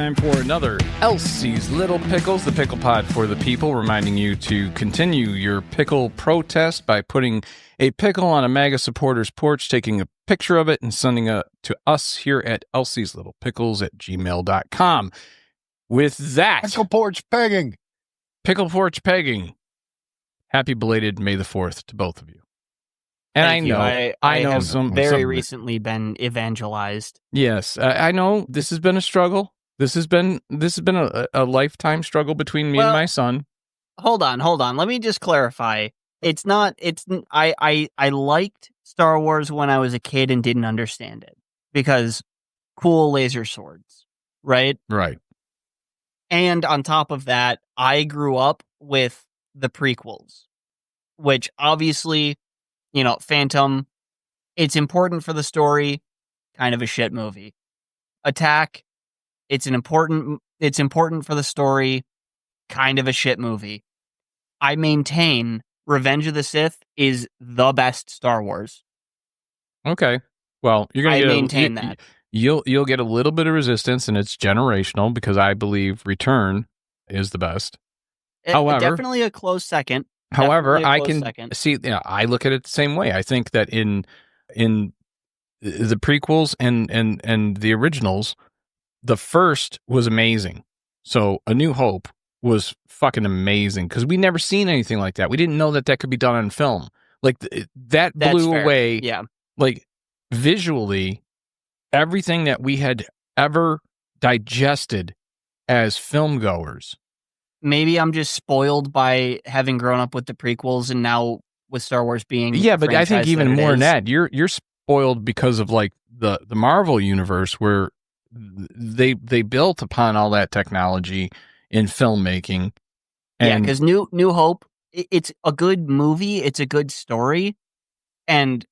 time for another Elsie's Little Pickles, the pickle pod for the people, reminding you to continue your pickle protest by putting a pickle on a MAGA supporter's porch, taking a picture of it, and sending it to us here at Elsie's Little Pickles at gmail.com. With that, Pickle Porch Pegging. Pickle Porch Pegging. Happy belated May the 4th to both of you. And Thank you. I know have some very recently been evangelized. Yes, I know this has been a struggle. This has been a lifetime struggle between me and my son. Hold on. Let me just clarify. I liked Star Wars when I was a kid and didn't understand it because cool laser swords, right? Right. And on top of that, I grew up with the prequels, which obviously, Phantom, it's important for the story, kind of a shit movie. Attack, it's important for the story, kind of a shit movie. I maintain Revenge of the Sith is the best Star Wars. Okay. Well, you're gonna maintain that. You'll get a little bit of resistance, and it's generational because I believe Return is the best. However, definitely a close second. However, I can see. I look at it the same way. I think that in the prequels and the originals, the first was amazing. So A New Hope was fucking amazing because we never seen anything like that. We didn't know that could be done on film. Like that blew away. Yeah. Like visually, everything that we had ever digested as film goers. Maybe I'm just spoiled by having grown up with the prequels and now with Star Wars being but I think even more than that, you're spoiled because of like the Marvel universe where they built upon all that technology in filmmaking. And because New Hope, it's a good movie, it's a good story, and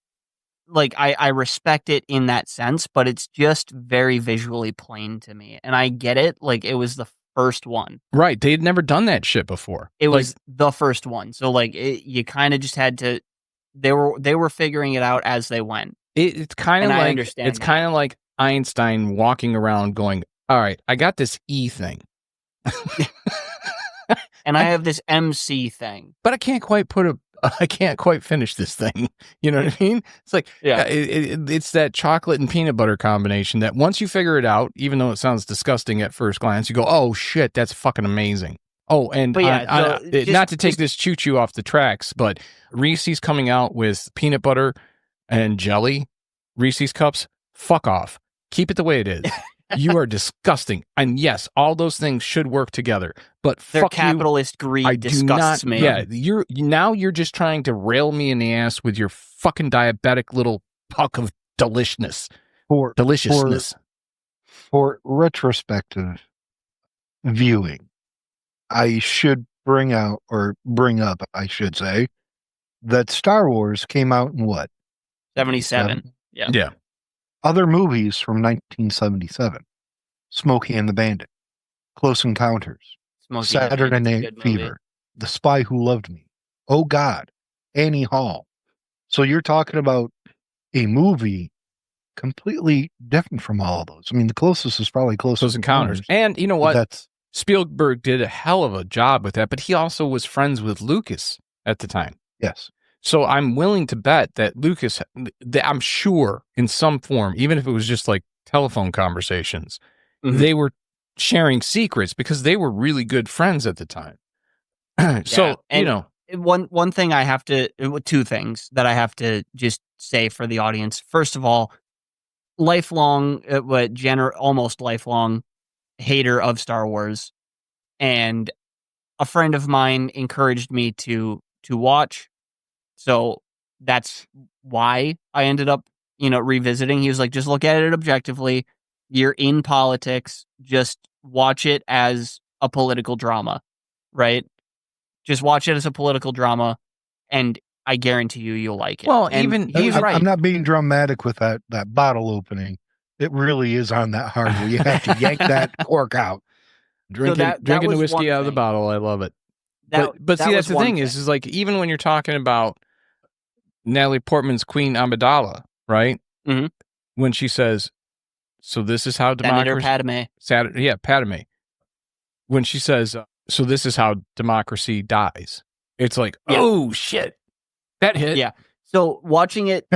like I respect it in that sense, but it's just very visually plain to me, and I get it. Like it was the first one, right? They had never done that shit before. It was the first one, so like you kind of just had to. They were figuring it out as they went. It's kind of like I understand. It's kind of like Einstein walking around going, "All right, I got this E thing, and I have this MC thing, but I can't quite finish this thing." You know what I mean? It's like, it's that chocolate and peanut butter combination that once you figure it out, even though it sounds disgusting at first glance, you go, "Oh shit, that's fucking amazing." Oh, and not to take this choo-choo off the tracks, but Reese's coming out with peanut butter and jelly Reese's cups. Fuck off. Keep it the way it is. You are disgusting. And yes, all those things should work together, but their capitalist greed disgusts me. Yeah, you're just trying to rail me in the ass with your fucking diabetic little puck of deliciousness. For retrospective viewing, I should bring up, I should say, that Star Wars came out in what? 77. Yeah. Other movies from 1977. Smokey and the Bandit. Close Encounters. Saturday Night Fever. The Spy Who Loved Me. Oh God. Annie Hall. So you're talking about a movie completely different from all of those. I mean, the closest is probably Close Encounters. And you know what? Spielberg did a hell of a job with that, but he also was friends with Lucas at the time. Yes. So I'm willing to bet that Lucas, I'm sure in some form, even if it was just like telephone conversations, they were sharing secrets because they were really good friends at the time. So, one thing I have to, two things that I have to just say for the audience. First of all, almost lifelong hater of Star Wars, and a friend of mine encouraged me to watch. So that's why I ended up, revisiting. He was like, just look at it objectively. You're in politics. Just watch it as a political drama, right? Just watch it as a political drama, and I guarantee you'll like it. Well, and he's right. I'm not being dramatic with that bottle opening. It really is on that hard where you have to yank that cork out. Drinking the whiskey out of the bottle. I love it. But see, that's the thing is like, even when you're talking about Natalie Portman's Queen Amidala, right? Mm-hmm. When she says, so this is how Senator democracy... Padme. Padme. When she says, so this is how democracy dies. It's like, oh, shit. That hit. Yeah. So watching it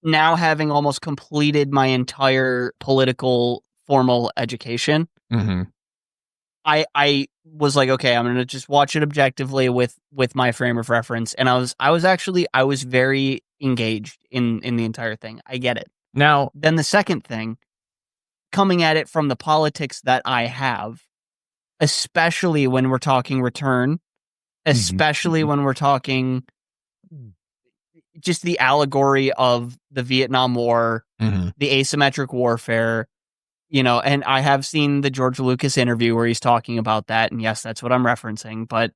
now, having almost completed my entire political formal education, Mm-hmm. I was like, okay, I'm going to just watch it objectively with my frame of reference. And I was very engaged in the entire thing. I get it. Now, then the second thing, coming at it from the politics that I have, especially when we're talking return, especially when we're talking just the allegory of the Vietnam War, the asymmetric warfare, and I have seen the George Lucas interview where he's talking about that. And yes, that's what I'm referencing, but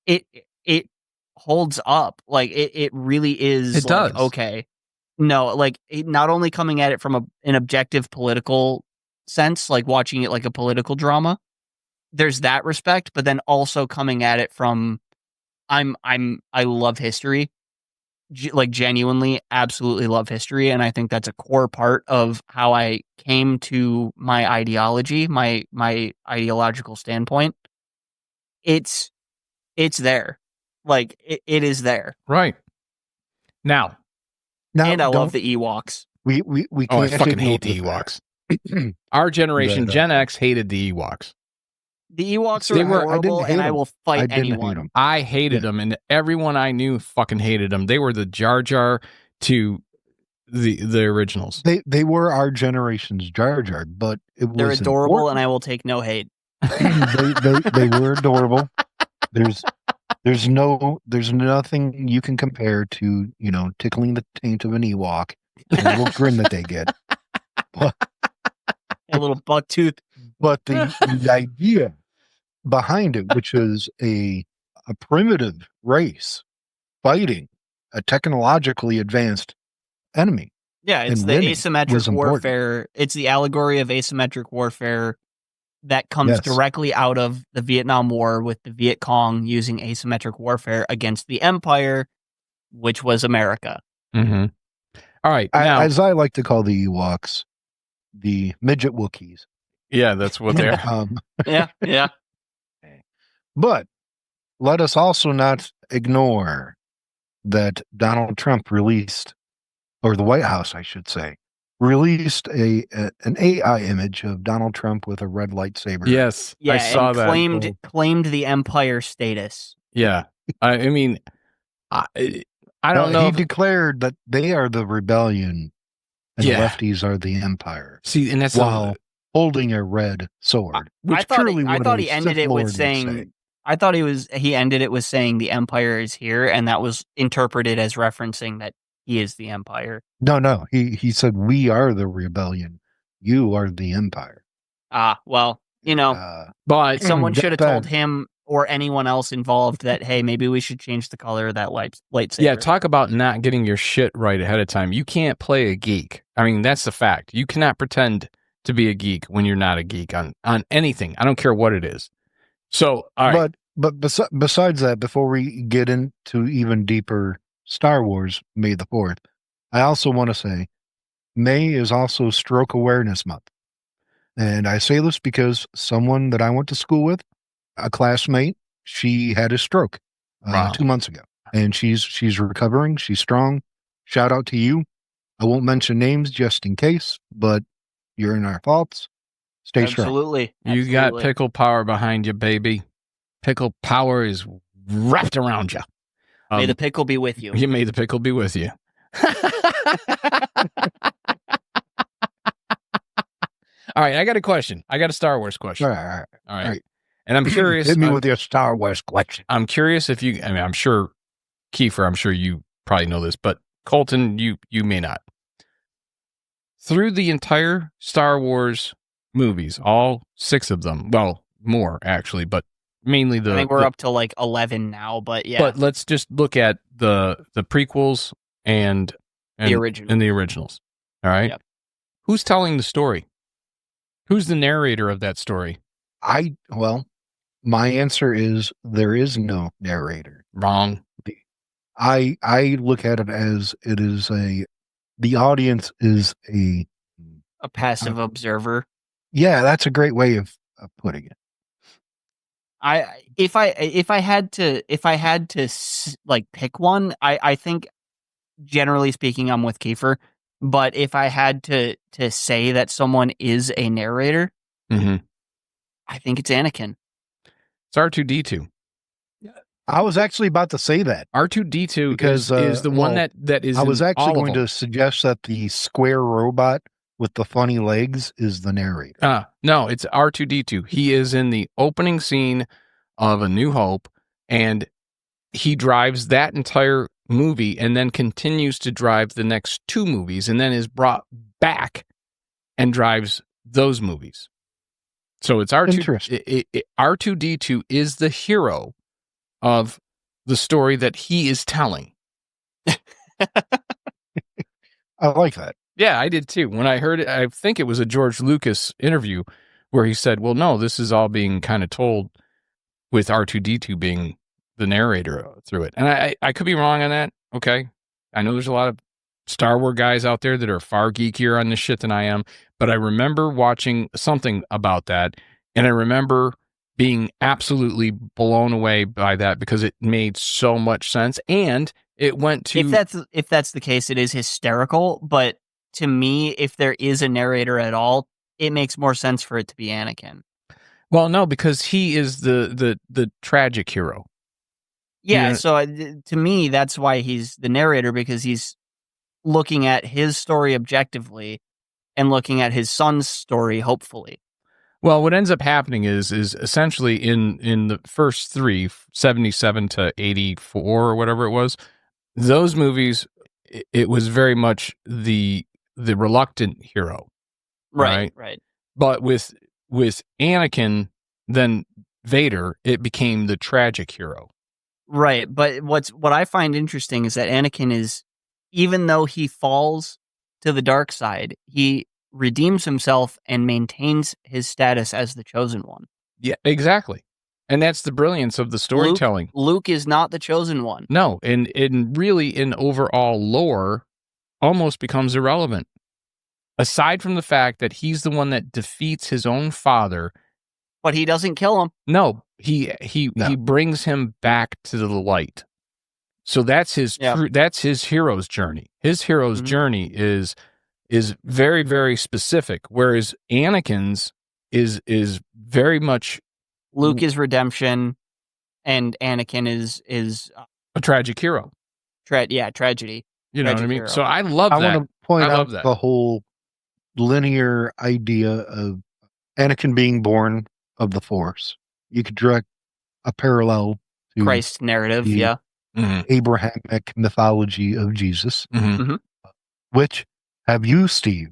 it holds up. Like it really is. It does. Okay. No, like not only coming at it from an objective political sense, like watching it like a political drama, there's that respect, but then also coming at it from, I love history. Like genuinely, absolutely love history, and I think that's a core part of how I came to my ideology, my ideological standpoint. It's there, like it is there. Right. Now, and I love the Ewoks. We I fucking hate the Ewoks. Our generation, Gen X, hated the Ewoks. The Ewoks are horrible, and I will fight anyone. I hated them, and everyone I knew fucking hated them. They were the Jar Jar to the originals. They were our generation's Jar Jar, but they're adorable, and I will take no hate. they were adorable. There's nothing you can compare to tickling the taint of an Ewok and the little grin that they get. But, a little buck tooth. But the idea behind it, which is a primitive race fighting a technologically advanced enemy. Yeah, it's the asymmetric warfare. It's the allegory of asymmetric warfare that comes directly out of the Vietnam War, with the Viet Cong using asymmetric warfare against the Empire, which was America. Mm-hmm. All right. Now, as I like to call the Ewoks, the midget Wookiees. Yeah, that's what they're. Yeah. But let us also not ignore that Donald Trump released, or the White House, I should say, released an AI image of Donald Trump with a red lightsaber. Yes, I saw that. Claimed the Empire status. Yeah, I mean, I don't know. He declared that they are the rebellion and the lefties are the Empire. See, and that's holding a red sword. I thought he ended it with saying. I thought he ended it with saying the Empire is here, and that was interpreted as referencing that he is the Empire. No. He said, we are the rebellion. You are the Empire. Well, but someone should have told him or anyone else involved that, hey, maybe we should change the color of that lightsaber. Yeah, talk about not getting your shit right ahead of time. You can't play a geek. I mean, that's the fact. You cannot pretend to be a geek when you're not a geek on anything. I don't care what it is. So, all right. But besides that, before we get into even deeper Star Wars, May the 4th, I also want to say May is also Stroke Awareness Month. And I say this because someone that I went to school with, a classmate, she had a stroke 2 months ago. And she's recovering. She's strong. Shout out to you. I won't mention names just in case, but you're in our thoughts. Stay strong. Absolutely. You got pickle power behind you, baby. Pickle power is wrapped around you. May the pickle be with you. May the pickle be with you. All right, I got a question. I got a Star Wars question. All right. And I'm curious. Hit me with your Star Wars question. I'm curious if you, I'm sure, Kiefer, I'm sure you probably know this, but Colton, you may not. Through the entire Star Wars movies, all 6 of them, well, more actually, but mainly I think we're up to like 11 now, but yeah. But let's just look at the prequels and the originals. And the originals. All right. Yep. Who's telling the story? Who's the narrator of that story? My answer is there is no narrator. Wrong. I look at it as it is the audience is a a passive observer. Yeah, that's a great way of putting it. If I had to like pick one, I think generally speaking I'm with Kiefer, but if I had to say that someone is a narrator, I think it's Anakin. It's R2-D2. I was actually about to say that. R2-D2 because is the one that is. I was actually going to to suggest that the square robot with the funny legs is the narrator. No, it's R2-D2. He is in the opening scene of A New Hope, and he drives that entire movie and then continues to drive the next two movies and then is brought back and drives those movies. So it's R2-D2 is the hero of the story that he is telling. I like that. Yeah, I did too. When I heard it, I think it was a George Lucas interview where he said, well, no, this is all being kind of told with R2-D2 being the narrator through it. And I could be wrong on that. Okay. I know there's a lot of Star Wars guys out there that are far geekier on this shit than I am, but I remember watching something about that, and I remember being absolutely blown away by that because it made so much sense, and it went to... If that's the case, it is hysterical, but to me, if there is a narrator at all, it makes more sense for it to be Anakin. Well, no, because he is the tragic hero. Yeah, so to me, that's why he's the narrator, because he's looking at his story objectively and looking at his son's story hopefully. Well, what ends up happening is essentially in the first three, 77 to 84 or whatever it was, those movies, it was very much the reluctant hero. Right. But with Anakin, then Vader, it became the tragic hero. Right, but what I find interesting is that Anakin is, even though he falls to the dark side, he redeems himself and maintains his status as the chosen one. Yeah, exactly. And that's the brilliance of the storytelling. Luke is not the chosen one. No, and really in overall lore, almost becomes irrelevant. Aside from the fact that he's the one that defeats his own father. But he doesn't kill him. No, he brings him back to the light. So that's his that's his hero's journey. His hero's journey is very, very specific, whereas Anakin's is very much Luke is redemption, and Anakin is a tragic hero. Tragedy. You know what I mean? Hero. So I love that. I want to point out the whole linear idea of Anakin being born of the Force. You could direct a parallel to Christ narrative, Abrahamic mythology of Jesus. Which, have you, Steve,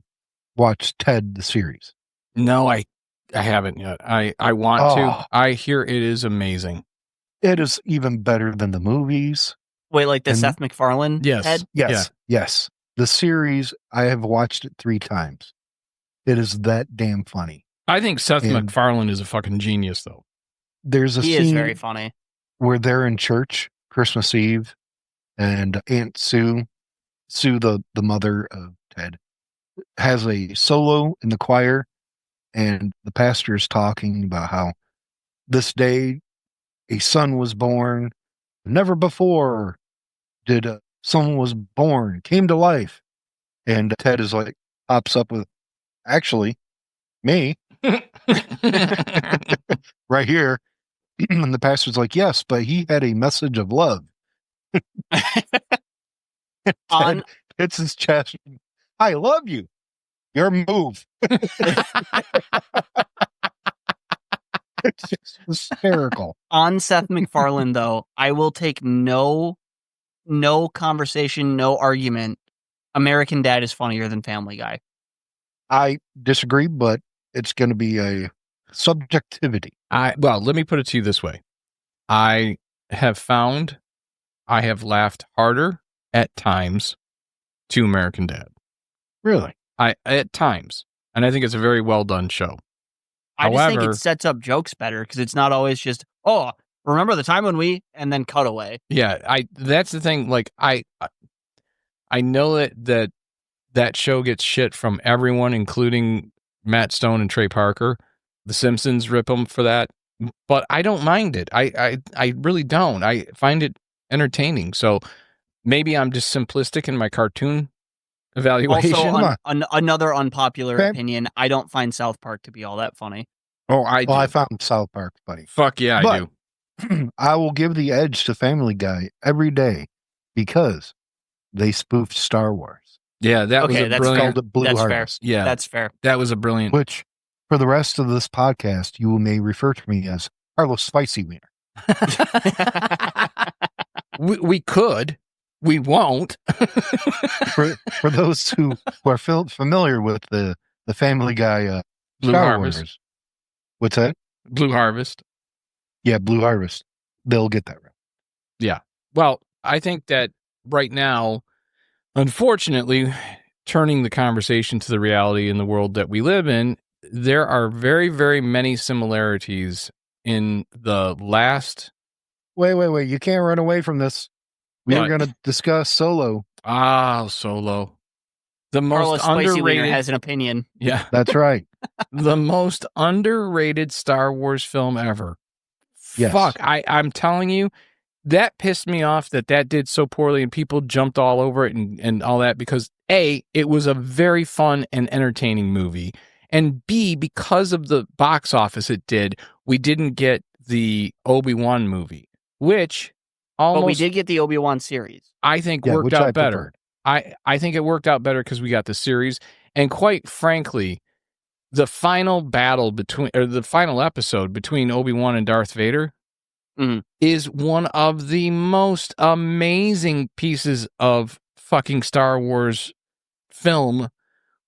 watched Ted the series? No, I haven't yet. I want to. I hear it is amazing. It is even better than the movies. Wait, like the Seth MacFarlane Ted? Yes. The series, I have watched it 3 times. It is that damn funny. I think Seth MacFarlane is a fucking genius, though. There's a scene is very funny where they're in church Christmas Eve, and Aunt Sue, the mother of Ted, has a solo in the choir, and the pastor is talking about how this day a son was born. Never before did someone was born, came to life. And Ted is like, pops up with, actually, me. Right here. And the pastor's like, yes, but he had a message of love. Ted hits his chest. I love you. Your move. It's just hysterical. On Seth MacFarlane, though, I will take no conversation, no argument. American Dad is funnier than Family Guy. I disagree, but it's going to be a subjectivity. Well, let me put it to you this way. I have found I have laughed harder at times to American Dad. Really? At times. And I think it's a very well done show. I just think it sets up jokes better because it's not always just, oh, remember the time when we, and then cut away. Yeah, that's the thing. Like I know that that show gets shit from everyone, including Matt Stone and Trey Parker. The Simpsons rip them for that, but I don't mind it. I really don't. I find it entertaining. So maybe I'm just simplistic in my cartoon evaluation. Also, another unpopular opinion, I don't find South Park to be all that funny. Oh, I do. I found South Park funny. Fuck yeah, I do. I will give the edge to Family Guy every day because they spoofed Star Wars. Yeah, that was a brilliant. Called Blue Harvest. Fair. Yeah, that's fair. That was a brilliant. Which, for the rest of this podcast, you may refer to me as Carlos Spicy Wiener. we could. We won't. for those who are familiar with the Family Guy Blue Star Harvest. Wars. What's that? Blue Harvest. Yeah, Blue Harvest. They'll get that right. Yeah. Well, I think that right now, unfortunately, turning the conversation to the reality in the world that we live in, there are very, very many similarities in the last... Wait. You can't run away from this. We are going to discuss Solo. Ah, Solo. The most Carlos underrated... has an opinion. Yeah. That's right. The most underrated Star Wars film ever. Yes. Fuck, I'm telling you, that pissed me off that did so poorly and people jumped all over it and all that because A, it was a very fun and entertaining movie, and B, because of the box office it did, we didn't get the Obi-Wan movie, which almost... But we did get the Obi-Wan series. I think worked out better. I think it worked out better because we got the series, and quite frankly, the final battle the final episode between Obi-Wan and Darth Vader is one of the most amazing pieces of fucking Star Wars film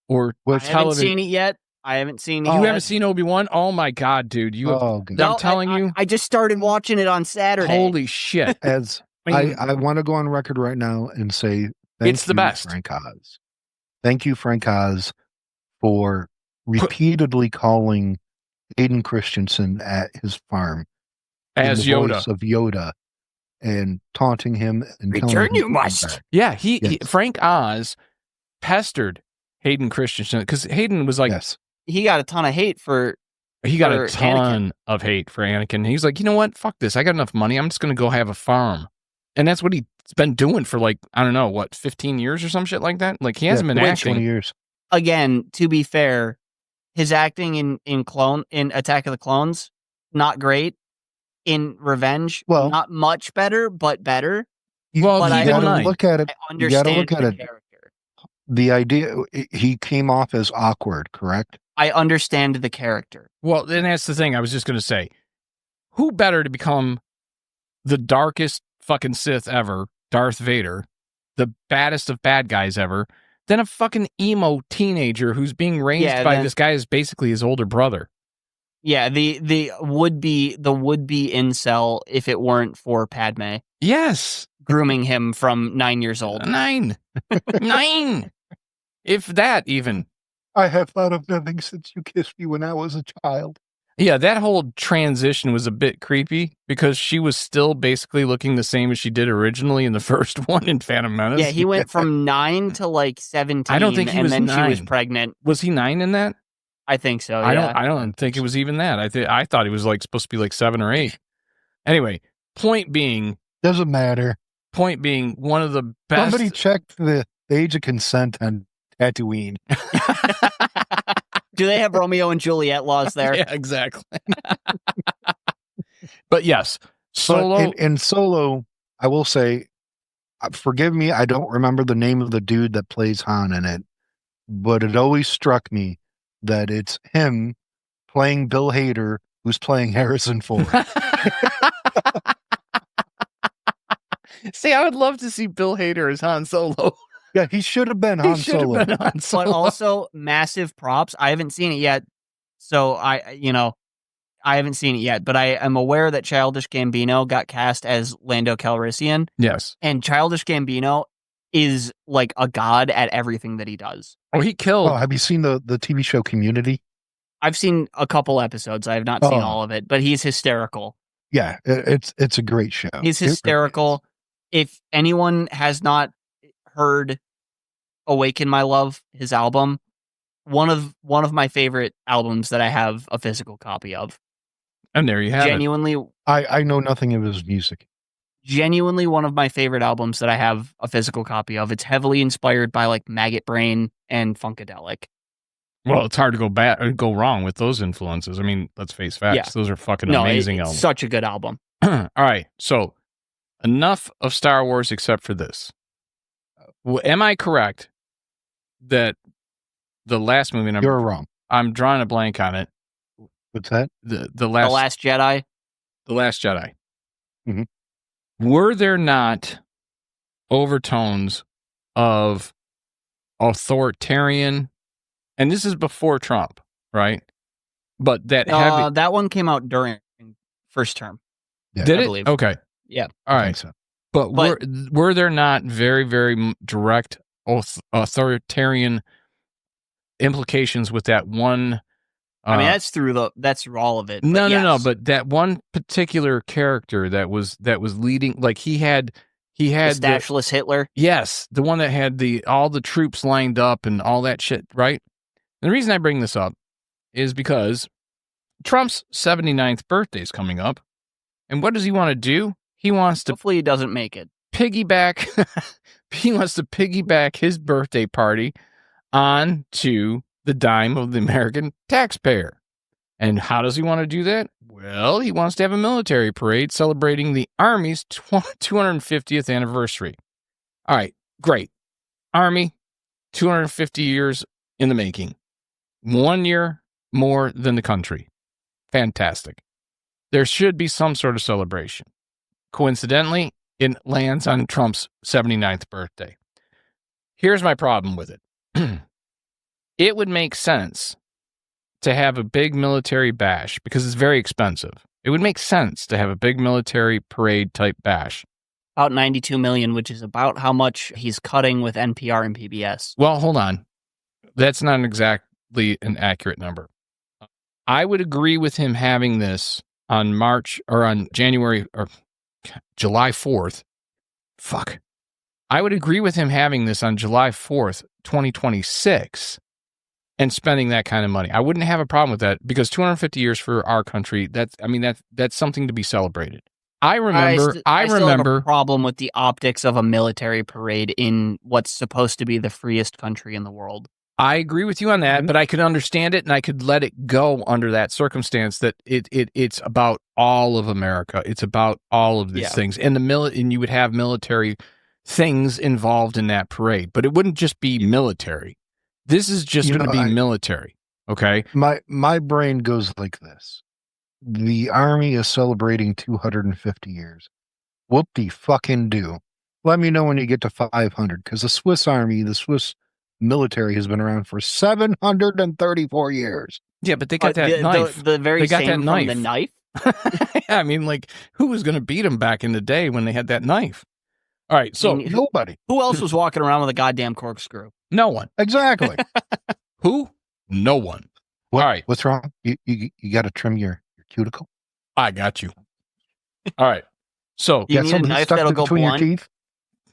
or television. I haven't seen it yet. You haven't seen Obi-Wan? Oh my God, dude. I'm telling you. I just started watching it on Saturday. Holy shit. I want to go on record right now and say it's the best. Frank Oz. Thank you, Frank Oz, for repeatedly calling Hayden Christensen at his farm as Yoda of Yoda and taunting him and return you must. Yeah, he Frank Oz pestered Hayden Christensen because Hayden was like, he got a ton of hate for. He got a ton of hate for Anakin. He's like, you know what? Fuck this. I got enough money. I'm just gonna go have a farm, and that's what he's been doing for 15 years or some shit like that. Like he hasn't been acting 20 years. Again, to be fair, his acting in Attack of the Clones, not great. In Revenge, not much better, but better. Well, you gotta look at it. You gotta look at it. Character. The idea, he came off as awkward, correct? I understand the character. Well, and that's the thing I was just going to say. Who better to become the darkest fucking Sith ever, Darth Vader, the baddest of bad guys ever, than a fucking emo teenager who's being raised by this guy as basically his older brother. Yeah, the would-be incel if it weren't for Padme. Yes. Grooming him from 9 years old. 9. 9. If that even. I have thought of nothing since you kissed me when I was a child. Yeah, that whole transition was a bit creepy because she was still basically looking the same as she did originally in the first one in Phantom Menace. Yeah, he went from 9 to 17. I don't think he was 9. She was pregnant. Was he 9 in that? I think so. Yeah. I don't think it was even that. I thought he was supposed to be 7 or 8. Anyway, point being, doesn't matter. Point being, one of the best. Somebody checked the age of consent on Tatooine. Do they have Romeo and Juliet laws there? Yeah, exactly. But yes, Solo. But in Solo, I will say, forgive me, I don't remember the name of the dude that plays Han in it, but it always struck me that it's him playing Bill Hader who's playing Harrison Ford. See, I would love to see Bill Hader as Han Solo. Yeah, he should have been Han Solo. But also, massive props. I haven't seen it yet, so I haven't seen it yet, but I am aware that Childish Gambino got cast as Lando Calrissian. Yes. And Childish Gambino is like a god at everything that he does. Oh, he killed. Oh, have you seen the TV show Community? I've seen a couple episodes. I have not seen all of it, but he's hysterical. Yeah, it's a great show. He's hysterical. If anyone has not heard Awaken My Love, his album. One of my favorite albums that I have a physical copy of. And there you have it. I know nothing of his music. Genuinely one of my favorite albums that I have a physical copy of. It's heavily inspired by like Maggot Brain and Funkadelic. Well, it's hard to go wrong with those influences. I mean, let's face facts. Yeah. Those are fucking amazing albums. Such a good album. All right. So enough of Star Wars except for this. Am I correct that the last movie... You're wrong. I'm drawing a blank on it. What's that? The Last Jedi? The Last Jedi. Mm-hmm. Were there not overtones of authoritarian, and this is before Trump, right? But that one came out during first term. Yeah, did I believe. Okay. Yeah. All right. So. But were there not very, very direct authoritarian implications with that one? I mean, that's through all of it. No. But that one particular character that was leading, like he had the Stashyless Hitler. Yes, the one that had all the troops lined up and all that shit, right? And the reason I bring this up is because Trump's 79th birthday is coming up, and what does he want to do? He wants to... Hopefully he doesn't make it. Piggyback. He wants to piggyback his birthday party onto the dime of the American taxpayer. And how does he want to do that? Well, he wants to have a military parade celebrating the Army's 250th anniversary. All right, great. Army, 250 years in the making. 1 year more than the country. Fantastic. There should be some sort of celebration. Coincidentally, it lands on Trump's 79th birthday. Here's my problem with it. It would make sense to have a big military bash because it's very expensive. It would make sense to have a big military parade type bash. About $92 million, which is about how much he's cutting with NPR and PBS. Well, hold on. That's not exactly an accurate number. I would agree with him having this on July 4th. Fuck. I would agree with him having this on July 4th, 2026 and spending that kind of money. I wouldn't have a problem with that because 250 years for our country, that's something to be celebrated. I still have a problem with the optics of a military parade in what's supposed to be the freest country in the world. I agree with you on that, but I could understand it and I could let it go under that circumstance that it's about all of America. It's about all of these things. And and you would have military things involved in that parade, but it wouldn't just be military. This is just going to be military. Okay. My brain goes like this. The Army is celebrating 250 years. Whoop-de-fucking-do. Let me know when you get to 500, because the Swiss Army, the Swiss military has been around for 734 years. Yeah, but they got that knife. The very same from the knife? Yeah, I mean, like, who was going to beat them back in the day when they had that knife? All right, so nobody. Who else was walking around with a goddamn corkscrew? No one. Exactly. Who? No one. All right. What's wrong? You got to trim your cuticle? I got you. All right. So you need a knife that'll go blunt.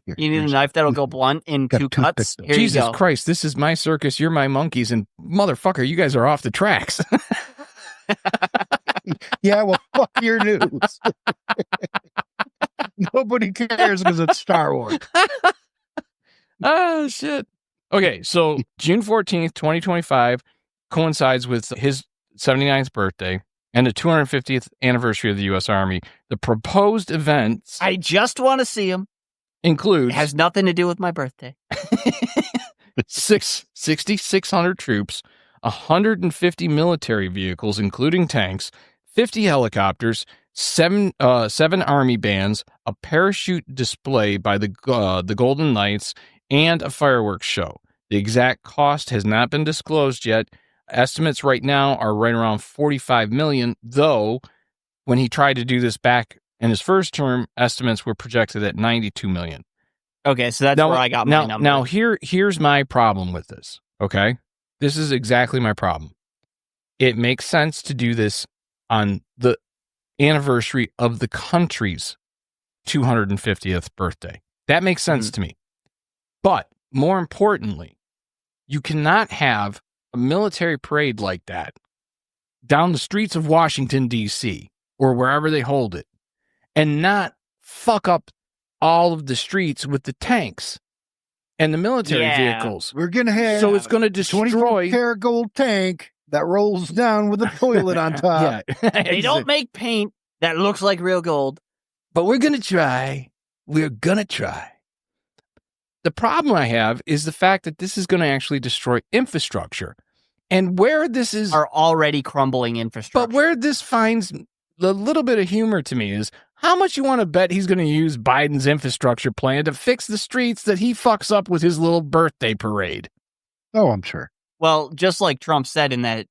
You need a knife that'll go blunt in two cuts. Here Jesus Christ, this is my circus. You're my monkeys, and motherfucker, you guys are off the tracks. Yeah, well, fuck your news. Nobody cares because it's Star Wars. Oh, shit. Okay, so June 14th, 2025 coincides with his 79th birthday and the 250th anniversary of the U.S. Army. The proposed events... I just want to see him. Includes... It has nothing to do with my birthday. 6,600 troops, 150 military vehicles, including tanks, 50 helicopters, seven army bands, a parachute display by the Golden Knights, and a fireworks show. The exact cost has not been disclosed yet. Estimates right now are right around $45 million, though when he tried to do this back in his first term, estimates were projected at $92 million. Okay, so that's where I got my number. Now, here's my problem with this, okay? This is exactly my problem. It makes sense to do this on the anniversary of the country's 250th birthday. That makes sense to me. But more importantly, you cannot have a military parade like that down the streets of Washington, D.C., or wherever they hold it, and not fuck up all of the streets with the tanks and the military vehicles. We're going to have so it's going to destroy 24-karat gold tank that rolls down with a toilet on top. They don't make paint that looks like real gold. But we're going to try. We're going to try. The problem I have is the fact that this is going to actually destroy infrastructure. And where this is... Are already crumbling infrastructure. But where this finds a little bit of humor to me is how much you want to bet he's going to use Biden's infrastructure plan to fix the streets that he fucks up with his little birthday parade. Oh, I'm sure. Well, just like Trump said in that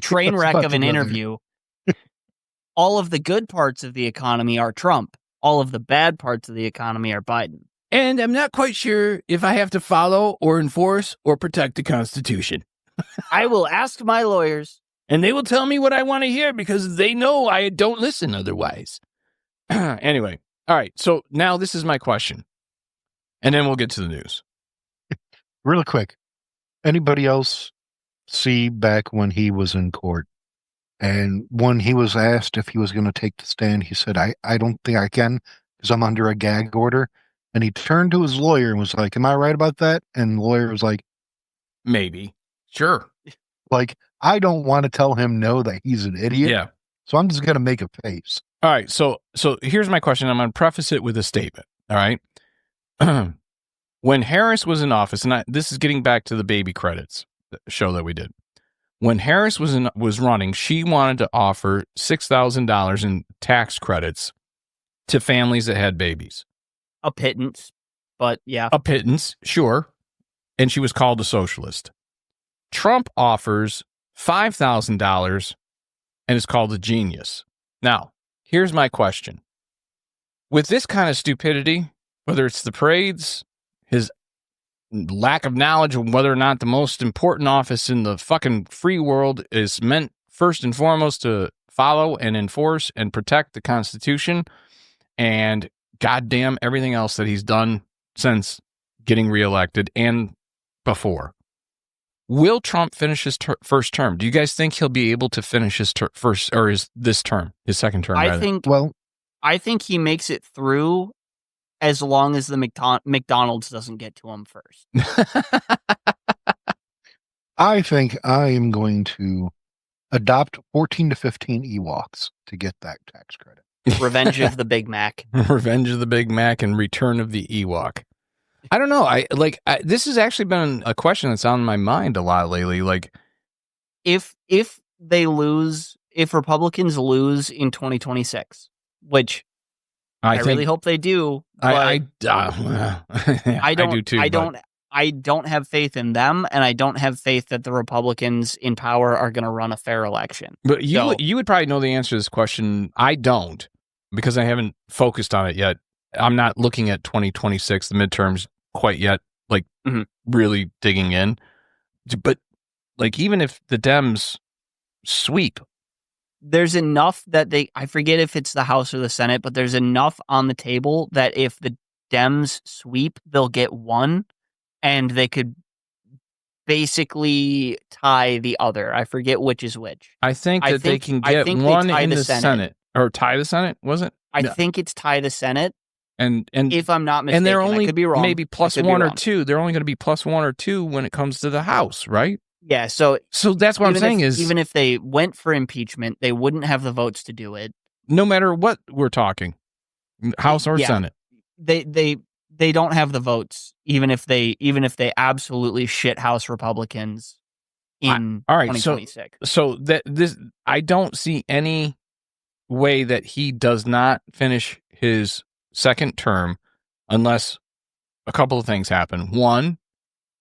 train wreck of an interview, all of the good parts of the economy are Trump. All of the bad parts of the economy are Biden. And I'm not quite sure if I have to follow or enforce or protect the Constitution. I will ask my lawyers. And they will tell me what I want to hear because they know I don't listen otherwise. Anyway, all right. So now this is my question. And then we'll get to the news. Really quick. Anybody else see back when he was in court? And when he was asked if he was going to take the stand, he said, I don't think I can because I'm under a gag order. And he turned to his lawyer and was like, am I right about that? And the lawyer was like, maybe. Sure. Like, I don't want to tell him no that he's an idiot. Yeah. So I'm just going to make a face. All right. So here's my question. I'm going to preface it with a statement. All right. When Harris was in office, and this is getting back to the baby credits show that we did. When Harris was running, she wanted to offer $6,000 in tax credits to families that had babies. A pittance, but yeah. A pittance, sure. And she was called a socialist. Trump offers $5,000 and is called a genius. Now, here's my question. With this kind of stupidity, whether it's the parades, his lack of knowledge of whether or not the most important office in the fucking free world is meant first and foremost to follow and enforce and protect the Constitution, and goddamn everything else that he's done since getting reelected and before. Will Trump finish his first term? Do you guys think he'll be able to finish his first, or his second term? I think he makes it through as long as the McDonald's doesn't get to him first. I think I am going to adopt 14 to 15 Ewoks to get that tax credit. Revenge of the Big Mac. Revenge of the Big Mac and Return of the Ewok. I don't know. This has actually been a question that's on my mind a lot lately. Like, if Republicans lose in 2026, which I really hope they do, I do too. I don't have faith in them, and I don't have faith that the Republicans in power are going to run a fair election. But you would probably know the answer to this question. I don't, because I haven't focused on it yet. I'm not looking at 2026, the midterms, quite yet, really digging in. But, even if the Dems sweep, there's enough that I forget if it's the House or the Senate, but there's enough on the table that if the Dems sweep, they'll get one, and they could basically tie the other. I forget which is which. I think they can get one in the Senate. Or tie the Senate, was it? I think it's tie the Senate. And if I'm not mistaken, and they're only I could be wrong. Maybe plus one or two. They're only going to be plus one or two when it comes to the House, right? Yeah. So that's what I'm saying is, even if they went for impeachment, they wouldn't have the votes to do it. No matter what we're talking, House or Senate, they don't have the votes. Even if they absolutely shit House Republicans in 2026. So I don't see any way that he does not finish his second term unless a couple of things happen. One,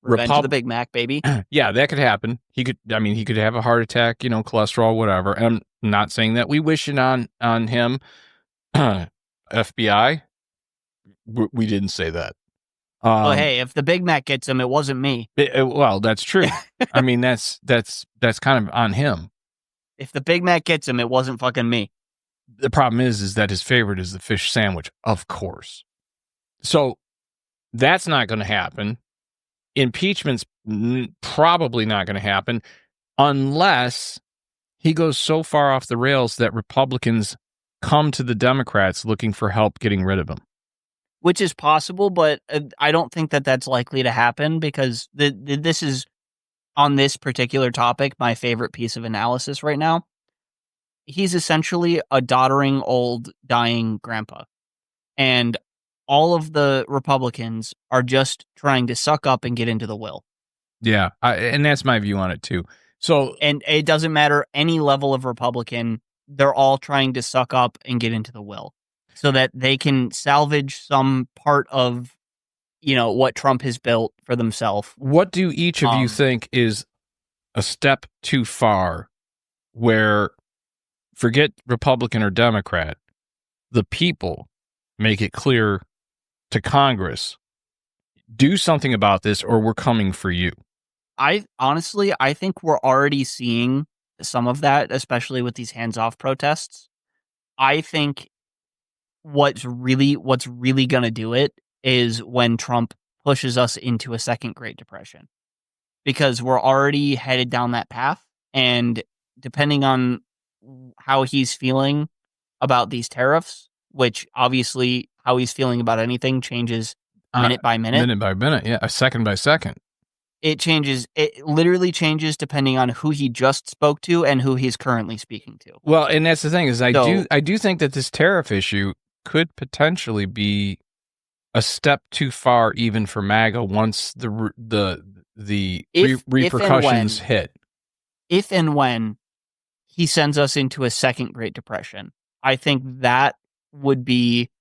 Revenge of the Big Mac, baby. Yeah, that could happen. He could have a heart attack, cholesterol, whatever. And I'm not saying that we wish it on him. FBI, we didn't say that. Hey, if the Big Mac gets him, it wasn't me. Well, that's true. I mean, that's kind of on him. If the Big Mac gets him, it wasn't fucking me. The problem is that his favorite is the fish sandwich, of course. So that's not going to happen. impeachment's probably not going to happen unless he goes so far off the rails that Republicans come to the Democrats looking for help getting rid of him. Which is possible, but I don't think that that's likely to happen because this is, on this particular topic, my favorite piece of analysis right now. He's essentially a doddering, old, dying grandpa. And all of the Republicans are just trying to suck up and get into the will. Yeah, and that's my view on it, too. So, and it doesn't matter any level of Republican, they're all trying to suck up and get into the will so that they can salvage some part of, what Trump has built for themselves. What do each of you think is a step too far where, forget Republican or Democrat, the people make it clear to Congress, do something about this or we're coming for you? I think we're already seeing some of that, especially with these hands-off protests. I think what's really going to do it is when Trump pushes us into a second Great Depression, because we're already headed down that path. And depending on how he's feeling about these tariffs, which obviously how he's feeling about anything changes minute by minute. Minute by minute, yeah, second by second. It changes. It literally changes depending on who he just spoke to and who he's currently speaking to. Well, and that's the thing is I do think that this tariff issue could potentially be a step too far even for MAGA once the repercussions hit. If and when he sends us into a second Great Depression, I think that would be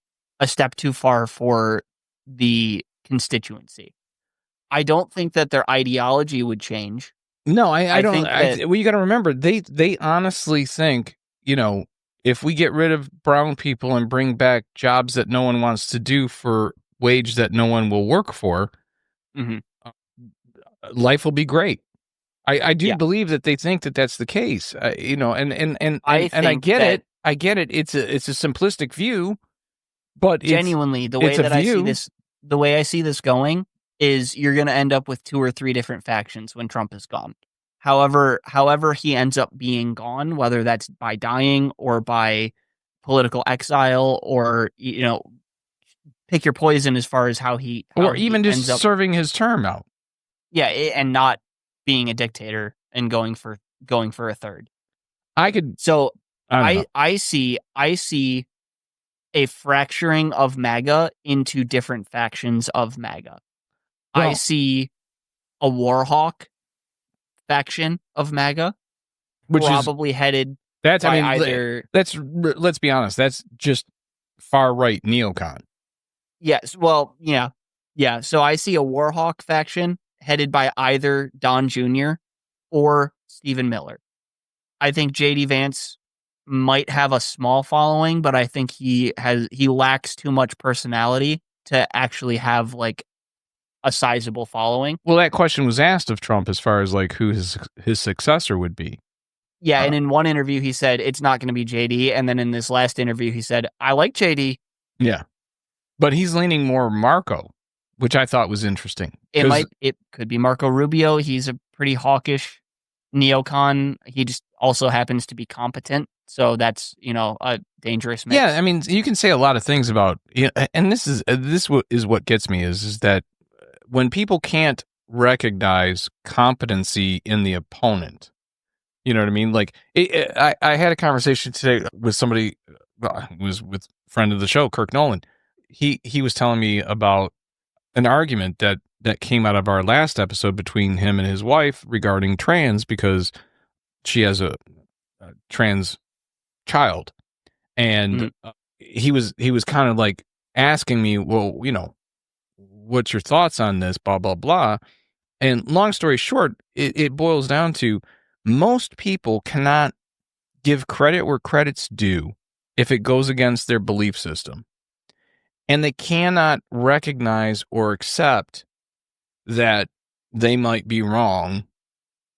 a step too far for the constituency. I don't think that their ideology would change. No, I don't. Well, you got to remember, they honestly think, if we get rid of brown people and bring back jobs that no one wants to do for wage that no one will work for, life will be great. I do believe that they think that that's the case. I get it. I get it. It's a simplistic view, but genuinely the way that I see this going is you're going to end up with 2 or 3 different factions when Trump is gone. However he ends up being gone, whether that's by dying or by political exile or, pick your poison as far as how even just serving his term out. Yeah. And not being a dictator and going for a third. I see a fracturing of MAGA into different factions of MAGA. Well, I see a Warhawk faction of MAGA, which probably headed by either. Let's be honest. That's just far right neocon. Yes. Well, yeah. So I see a Warhawk faction headed by either Don Jr. or Stephen Miller. I think J.D. Vance might have a small following, but I think he lacks too much personality to actually have a sizable following. Well, that question was asked of Trump as far as who his successor would be. Yeah, and in one interview he said it's not going to be JD, and then in this last interview he said I like JD. Yeah, but he's leaning more Marco, which I thought was interesting. It could be Marco Rubio. He's a pretty hawkish neocon. He just also happens to be competent, so that's a dangerous mix. Yeah, I mean you can say a lot of things about, and this is what gets me is that when people can't recognize competency in the opponent, you know what I mean? I had a conversation today with somebody who was with a friend of the show, Kirk Nolan. He was telling me about an argument that came out of our last episode between him and his wife regarding trans, because she has a trans child. And he was kind of asking me, well, what's your thoughts on this, blah, blah, blah. And long story short, it boils down to most people cannot give credit where credit's due if it goes against their belief system. And they cannot recognize or accept that they might be wrong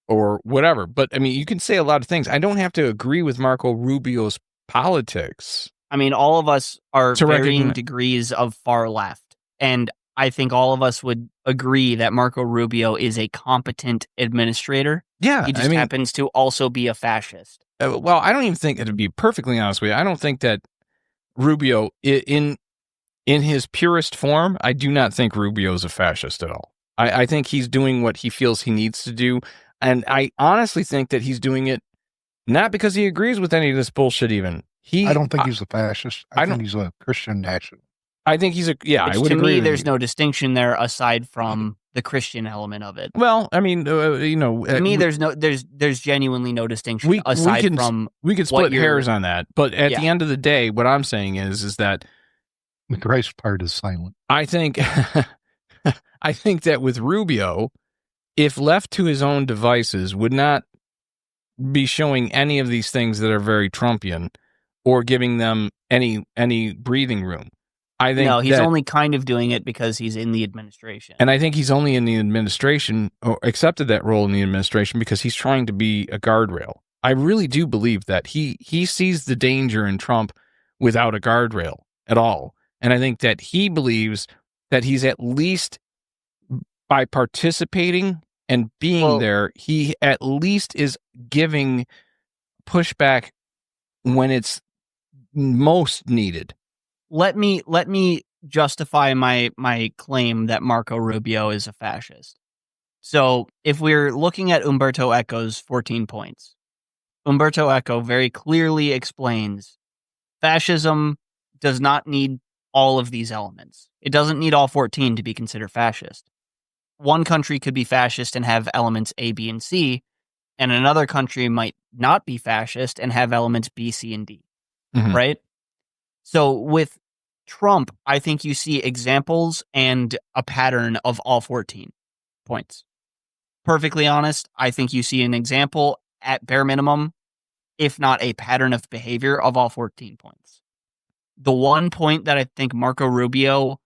or whatever. But, I mean, you can say a lot of things. I don't have to agree with Marco Rubio's politics. I mean, all of us are varying degrees of far left. And I think all of us would agree that Marco Rubio is a competent administrator. Yeah, he just happens to also be a fascist. Well, I don't even think, to be perfectly honest with you, I don't think that Rubio, in his purest form, I do not think Rubio is a fascist at all. I think he's doing what he feels he needs to do, and I honestly think that he's doing it not because he agrees with any of this bullshit. Even I don't think he's a fascist. I think he's a Christian nationalist. I think he's I would agree. To me, there's you. No distinction there aside from the Christian element of it. Well, I mean, to me, there's genuinely no distinction aside from we could split hairs on that. But at the end of the day, what I'm saying is that the Christ part is silent. I think, I think that with Rubio, if left to his own devices, would not be showing any of these things that are very Trumpian or giving them any breathing room. I think he's only kind of doing it because he's in the administration. And I think he's only in the administration, or accepted that role in the administration, because he's trying to be a guardrail. I really do believe that he sees the danger in Trump without a guardrail at all. And I think that he believes that he's, at least by participating and being there, he at least is giving pushback when it's most needed. Let me justify my claim that Marco Rubio is a fascist. So if we're looking at Umberto Eco's 14 points, Umberto Eco very clearly explains fascism does not need all of these elements. It doesn't need all 14 to be considered fascist. One country could be fascist and have elements A, B, and C, and another country might not be fascist and have elements B, C, and D. Mm-hmm. Right? So with Trump, I think you see examples and a pattern of all 14 points. Perfectly honest, I think you see an example at bare minimum, if not a pattern of behavior of all 14 points. The one point that I think Marco Rubio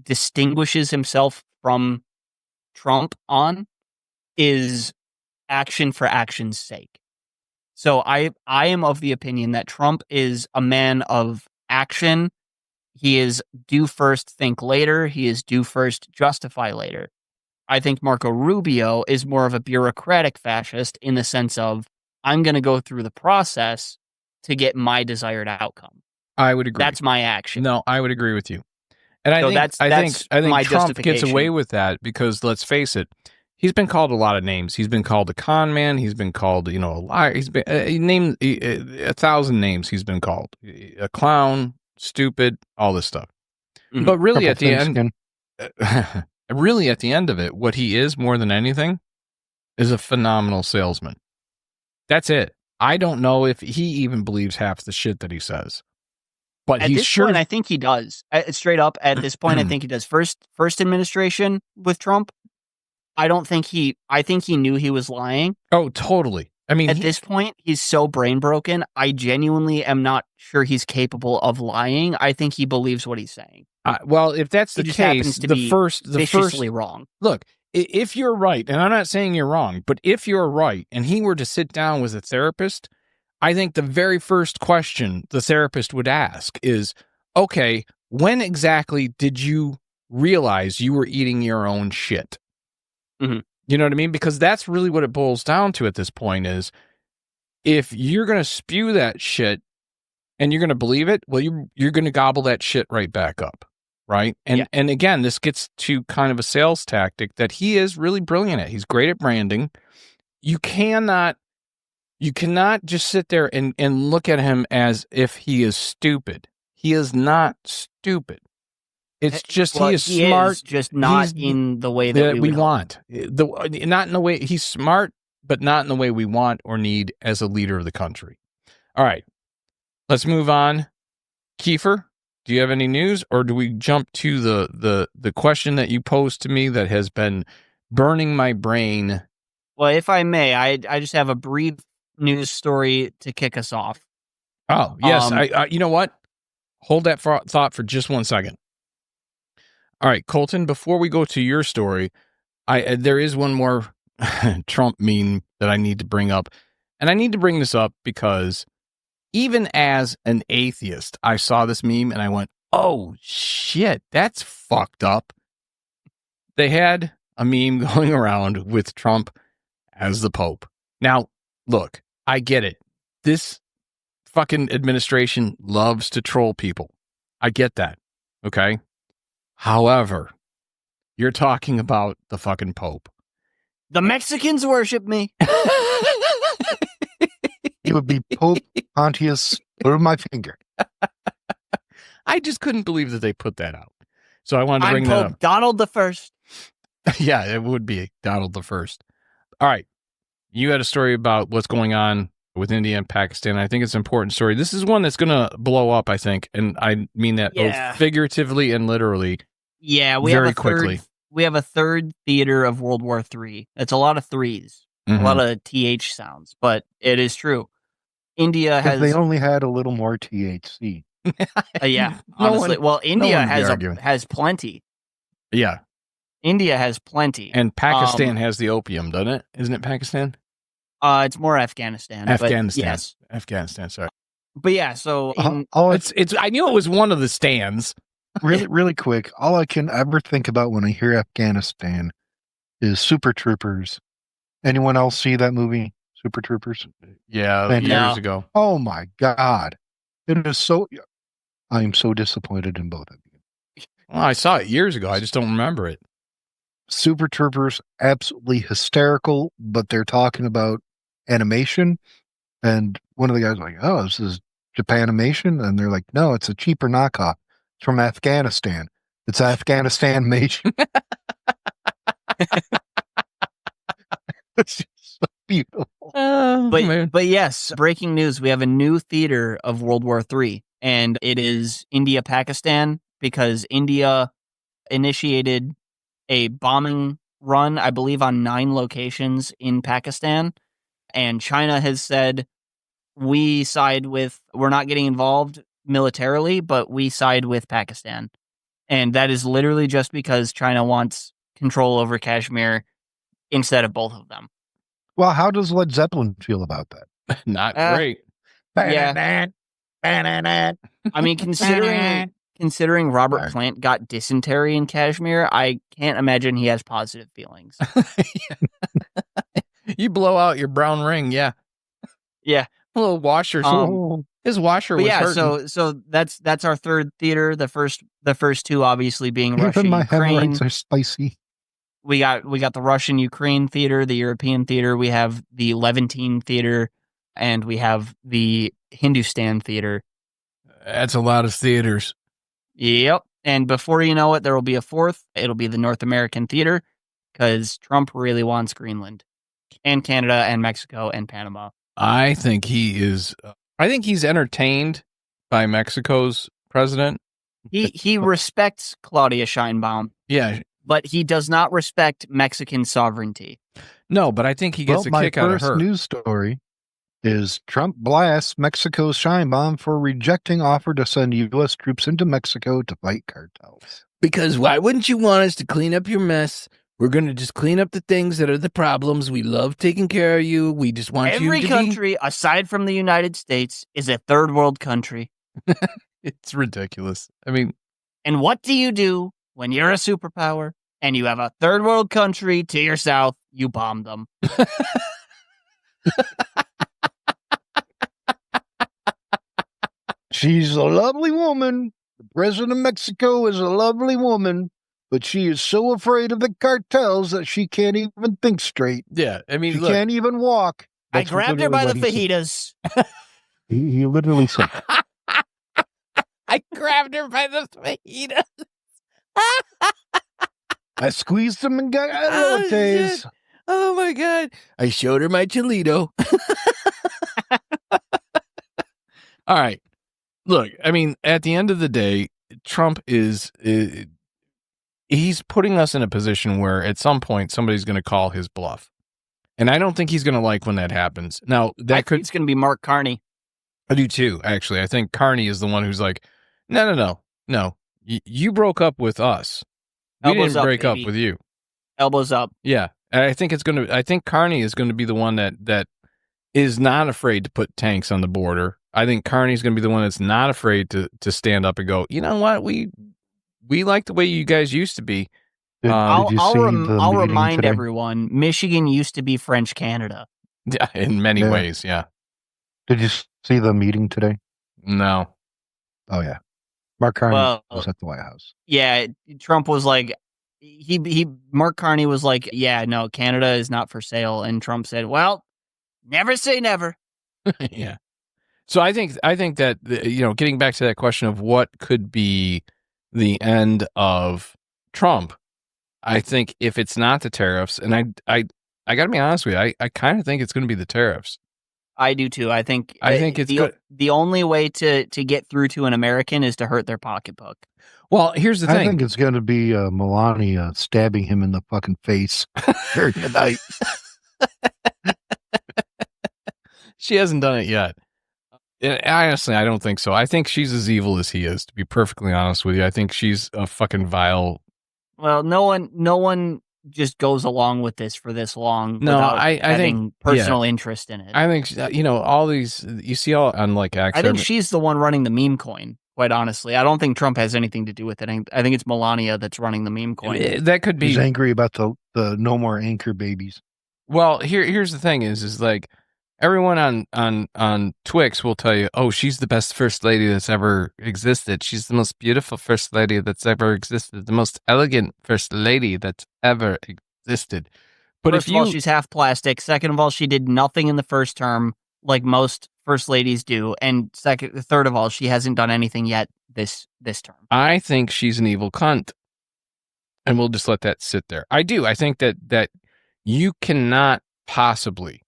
distinguishes himself from Trump on is action for action's sake. So I am of the opinion that Trump is a man of action. He is do first, think later. He is do first, justify later. I think Marco Rubio is more of a bureaucratic fascist in the sense of, I'm going to go through the process to get my desired outcome. I would agree. That's my action. No, I would agree with you. And I think Trump gets away with that because, let's face it, he's been called a lot of names. He's been called a con man. He's been called, a liar. He's been named 1,000 names. He's been called a clown, stupid, all this stuff. Mm-hmm. But really, at the end of it, what he is more than anything is a phenomenal salesman. That's it. I don't know if he even believes half the shit that he says. But at this point, I think he does. Straight up, at this point, I think he does. First administration with Trump, I think he knew he was lying. Oh, totally. I mean, at this point, he's so brain broken. I genuinely am not sure he's capable of lying. I think he believes what he's saying. Well, if that's the case, the first wrong. Look, if you're right, and I'm not saying you're wrong, but if you're right, and he were to sit down with a therapist, I think the very first question the therapist would ask is, okay, when exactly did you realize you were eating your own shit? Mm-hmm. You know what I mean? Because that's really what it boils down to at this point is, if you're going to spew that shit and you're going to believe it, well, you're going to gobble that shit right back up, right? And again, this gets to kind of a sales tactic that he is really brilliant at. He's great at branding. You cannot just sit there and look at him as if he is stupid. He is not stupid. It's just he is smart, just not in the way that we want. Not in the way he's smart, but not in the way we want or need as a leader of the country. All right, let's move on. Kiefer, do you have any news, or do we jump to the question that you posed to me that has been burning my brain? Well, if I may, I just have a brief news story to kick us off. Oh, yes. You know what? Hold that thought for just 1 second. All right, Colton, before we go to your story, there is one more Trump meme that I need to bring up. And I need to bring this up because even as an atheist, I saw this meme and I went, oh, shit, that's fucked up. they had a meme going around with Trump as the Pope. Now, look, I get it. This fucking administration loves to troll people. I get that. Okay. However, you're talking about the fucking Pope. The Mexicans worship me. It would be Pope Pontius through my finger. I just couldn't believe that they put that out. So I wanted to bring Pope that up. Donald the First. Yeah, it would be Donald the First. All right. You had a story about what's going on with India and Pakistan. I think it's an important story. This is one that's going to blow up, I think. And I mean that both figuratively and literally. Yeah, we have a third theater of World War III. It's a lot of threes, a lot of TH sounds, but it is true. India has. If they only had a little more THC. Yeah, honestly. India has plenty. Yeah. India has plenty. And Pakistan has the opium, doesn't it? Isn't it Pakistan? It's more Afghanistan. Afghanistan. Yes. Afghanistan, sorry. But yeah, so it's I knew it was one of the stands. Really quick, all I can ever think about when I hear Afghanistan is Super Troopers. Anyone else see that movie, Super Troopers? Yeah, years ago. Oh my God. It is so... I am so disappointed in both of you. Well, I saw it years ago. I just don't remember it. Super Troopers, absolutely hysterical, but they're talking about animation. And one of the guys was like, oh, this is Japanimation? And they're like, no, it's a cheaper knockoff. It's from Afghanistan. It's Afghanistan-mation. It's just so beautiful. But yes, breaking news. We have a new theater of World War III, and it is India-Pakistan, because India initiated a bombing run, I believe, on 9 locations in Pakistan. And China has said, we're not getting involved militarily, but we side with Pakistan. And that is literally just because China wants control over Kashmir instead of both of them. Well, how does Led Zeppelin feel about that? Not great. Yeah. I mean, considering Robert Plant got dysentery in Kashmir, I can't imagine he has positive feelings. You blow out your brown ring, yeah. Yeah. A little washer. His washer was hurting. So that's our third theater. The first two obviously being Russia, Even my Ukraine. hemorrhoids are spicy. We got the Russian Ukraine theater, the European theater. We have the Levantine theater, and we have the Hindustan theater. That's a lot of theaters. Yep. And before you know it, there will be a fourth. It'll be the North American theater, because Trump really wants Greenland and Canada and Mexico and Panama. I think he's entertained by Mexico's president. He respects Claudia Sheinbaum. Yeah. But he does not respect Mexican sovereignty. No, but I think he gets a kick out of her. My first news story is Trump blasts Mexico's Sheinbaum for rejecting offer to send U.S. troops into Mexico to fight cartels. Because why wouldn't you want us to clean up your mess? We're going to just clean up the things that are the problems. We love taking care of you. We just want Every country, aside from the United States, is a third world country. It's ridiculous. I mean... And what do you do when you're a superpower and you have a third world country to your south? You bomb them. She's a lovely woman. The president of Mexico is a lovely woman, but she is so afraid of the cartels that she can't even think straight. Yeah, I mean, she can't even walk. That's I grabbed her by the fajitas. He literally said, I grabbed her by the fajitas. I squeezed them and got elotes. Oh my God. I showed her my chilito. All right. Look, I mean, at the end of the day, Trump he's putting us in a position where at some point somebody's going to call his bluff. And I don't think he's going to like when that happens. Now, it's going to be Mark Carney. I do too, actually. I think Carney is the one who's like, no. You broke up with us. We didn't break up with you. Elbows up. Yeah. And I think Carney is going to be the one that is not afraid to put tanks on the border. I think Carney's going to be the one that's not afraid to stand up and go, you know what? We like the way you guys used to be. I'll remind everyone, Michigan used to be French Canada. Yeah, in many ways, yeah. Did you see the meeting today? No. Oh, yeah. Mark Carney was at the White House. Yeah, Trump was like, Mark Carney was like, yeah, no, Canada is not for sale. And Trump said, well, never say never. Yeah. So I think that, getting back to that question of what could be the end of Trump, I think if it's not the tariffs, and I got to be honest with you, I kind of think it's going to be the tariffs. I do too. I think it's good. The only way to get through to an American is to hurt their pocketbook. Well, here's the thing. I think it's going to be Melania stabbing him in the fucking face during the night. She hasn't done it yet. Honestly, I don't think so. I think she's as evil as he is, to be perfectly honest with you. I think she's a fucking vile. Well, no one just goes along with this for this long. No, I think personal interest in it. I think all these you see all on like X. I think she's the one running the meme coin. Quite honestly, I don't think Trump has anything to do with it. I think it's Melania that's running the meme coin. That could be. He's angry about the no more anchor babies. Well, here's the thing: is like everyone on Twix will tell you, oh, she's the best first lady that's ever existed. She's the most beautiful first lady that's ever existed. The most elegant first lady that's ever existed. But first of all, she's half plastic. Second of all, she did nothing in the first term like most first ladies do. And third of all, she hasn't done anything yet this term. I think she's an evil cunt. And we'll just let that sit there. I do. I think that you cannot possibly